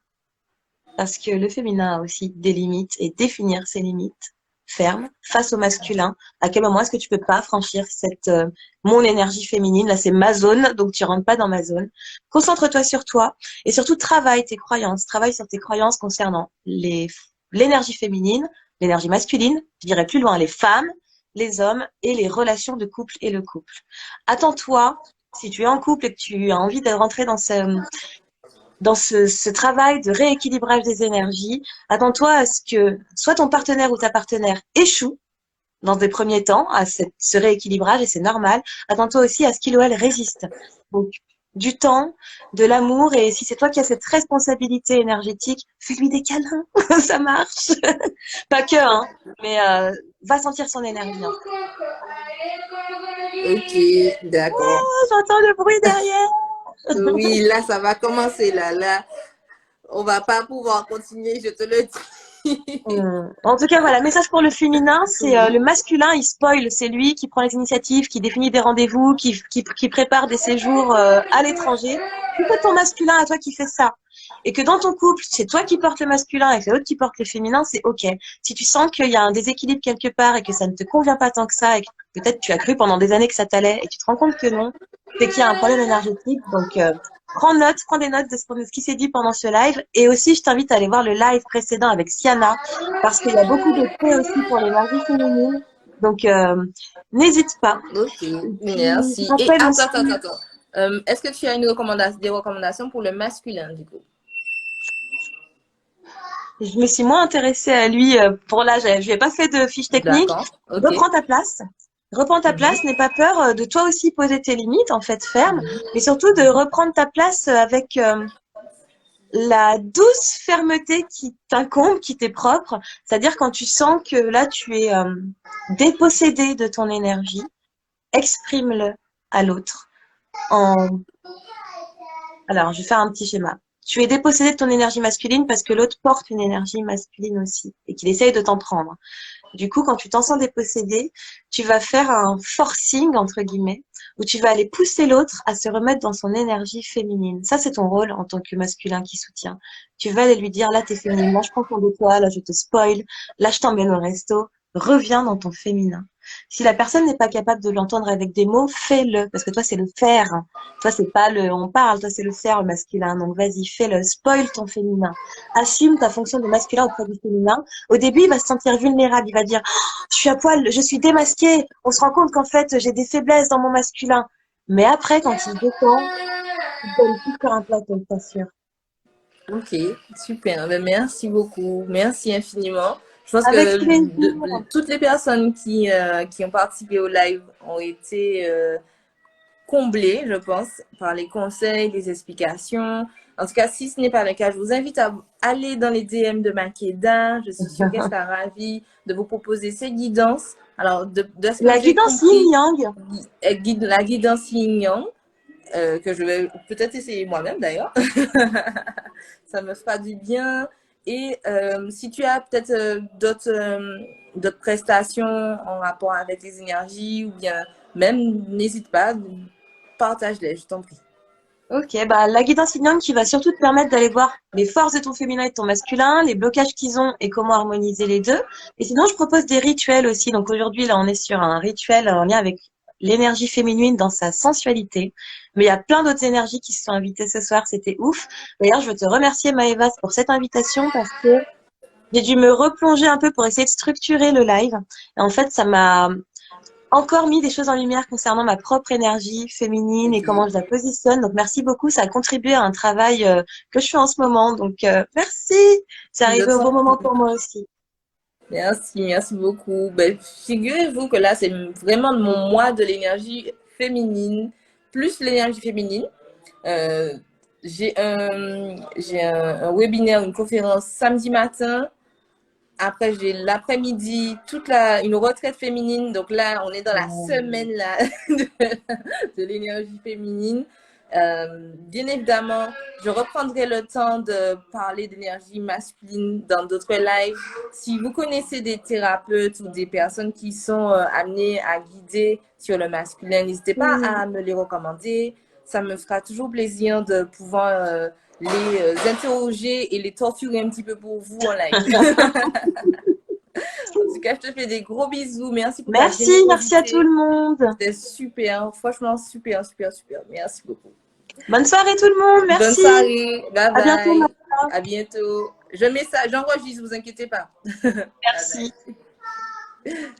parce que le féminin a aussi des limites et définir ses limites. ferme face au masculin? À quel moment est-ce que tu peux pas franchir cette mon énergie féminine? Là, c'est ma zone, donc tu rentres pas dans ma zone. Concentre-toi sur toi et surtout travaille tes croyances. Travaille sur tes croyances concernant l'énergie féminine, l'énergie masculine, je dirais plus loin, les femmes, les hommes et les relations de couple et le couple. Attends-toi, si tu es en couple et que tu as envie de rentrer dans ce travail de rééquilibrage des énergies, attends-toi à ce que soit ton partenaire ou ta partenaire échoue dans des premiers temps à ce rééquilibrage et c'est normal. Attends-toi aussi à ce qu'il ou elle résiste. Donc, du temps, de l'amour et si c'est toi qui as cette responsabilité énergétique, fais-lui des câlins, ça marche. Pas que, hein, mais va sentir son énergie. Hein. Ok, d'accord. Oh, j'entends le bruit derrière. Oui, là, ça va commencer. Là, on va pas pouvoir continuer, je te le dis. En tout cas, voilà, message pour le féminin, c'est Oui. le masculin, il spoil, c'est lui qui prend les initiatives, qui définit des rendez-vous, qui prépare des séjours à l'étranger. C'est toi ton masculin à toi qui fait ça. Et que dans ton couple, c'est toi qui portes le masculin et que c'est l'autre qui porte le féminin, c'est ok. Si tu sens qu'il y a un déséquilibre quelque part et que ça ne te convient pas tant que ça et que peut-être tu as cru pendant des années que ça t'allait et tu te rends compte que non, c'est qu'il y a un problème énergétique. Donc, prends des notes de ce qui s'est dit pendant ce live. Et aussi, je t'invite à aller voir le live précédent avec Siana parce qu'il y a beaucoup de faits aussi pour l'énergie féminine. Donc, n'hésite pas. Ok, Et puis, je merci. Et rappelle attends, aussi, attends, attends. Est-ce que tu as des recommandations pour le masculin, du coup? je me suis moins intéressée à lui pour l'âge. Je lui ai pas fait de fiche technique. D'accord, ok. Reprends ta place. Reprends ta place. N'aie pas peur de toi aussi poser tes limites, en fait, ferme. Mais surtout de reprendre ta place avec la douce fermeté qui t'incombe, qui t'est propre. C'est-à-dire quand tu sens que là, tu es dépossédé de ton énergie, exprime-le à l'autre en alors, je vais faire un petit schéma. Tu es dépossédé de ton énergie masculine parce que l'autre porte une énergie masculine aussi et qu'il essaye de t'en prendre. Du coup, quand tu t'en sens dépossédé, tu vas faire un forcing, entre guillemets, où tu vas aller pousser l'autre à se remettre dans son énergie féminine. Ça, c'est ton rôle en tant que masculin qui soutient. Tu vas aller lui dire, là, t'es féminine, là, je prends soin de toi, là, je te spoil, là, je t'emmène au resto. Reviens dans ton féminin. Si la personne n'est pas capable de l'entendre avec des mots, fais-le, parce que toi, c'est le faire. Toi, c'est pas le on parle, toi, c'est le faire, le masculin. Donc, vas-y, fais-le, spoil ton féminin. Assume ta fonction de masculin auprès du féminin. Au début, il va se sentir vulnérable. Il va dire, oh, je suis à poil, je suis démasqué. On se rend compte qu'en fait, j'ai des faiblesses dans mon masculin. Mais après, quand il se détend, il donne tout sur un plateau, je t'assure. Ok, super. Ben, merci beaucoup. Merci infiniment. Je pense Avec que plaisir. toutes les personnes qui ont participé au live ont été comblées, je pense, par les conseils, les explications. En tout cas, si ce n'est pas le cas, je vous invite à aller dans les DM de Makeda. Je suis sûre qu'elle sera ravie de vous proposer ses guidances. Alors, de ce que La j'ai guidance compris, yin-yang. la guidance Yin que je vais peut-être essayer moi-même d'ailleurs. Ça me fera du bien. Et si tu as peut-être d'autres prestations en rapport avec les énergies ou bien même, n'hésite pas, partage-les, je t'en prie. Ok, bah la guidance yin qui va surtout te permettre d'aller voir les forces de ton féminin et de ton masculin, les blocages qu'ils ont et comment harmoniser les deux. Et sinon, je propose des rituels aussi. Donc aujourd'hui, là, on est sur un rituel en lien avec l'énergie féminine dans sa sensualité. Mais il y a plein d'autres énergies qui se sont invitées ce soir. C'était ouf. D'ailleurs, je veux te remercier, Maëva, pour cette invitation parce que j'ai dû me replonger un peu pour essayer de structurer le live. Et en fait, ça m'a encore mis des choses en lumière concernant ma propre énergie féminine et comment Ok. je la positionne. Donc merci beaucoup, ça a contribué à un travail que je fais en ce moment. Donc merci, c'est Je arrivé au t'en bon moment prie. pour moi aussi. Merci, merci beaucoup. Ben, figurez-vous que là, c'est vraiment mon mois de l'énergie féminine, plus l'énergie féminine. Euh, j'ai un webinaire, une conférence samedi matin. Après, j'ai l'après-midi, une retraite féminine. Donc là, on est dans la semaine là, de l'énergie féminine. Bien évidemment, je reprendrai le temps de parler d'énergie masculine dans d'autres lives. Si vous connaissez des thérapeutes ou des personnes qui sont amenées à guider sur le masculin, n'hésitez pas Mm. à me les recommander. Ça me fera toujours plaisir de pouvoir les interroger et les torturer un petit peu pour vous en live. En tout cas, je te fais des gros bisous. Merci pour ta Merci, merci à tout générosité. le monde. C'était super, franchement super, super, super. Merci beaucoup. Bonne soirée tout le monde, Bonne merci. soirée, bye À bientôt, bye, Martha. à bientôt. Je mets ça, j'enregistre, vous inquiétez pas. Bye Merci. bye.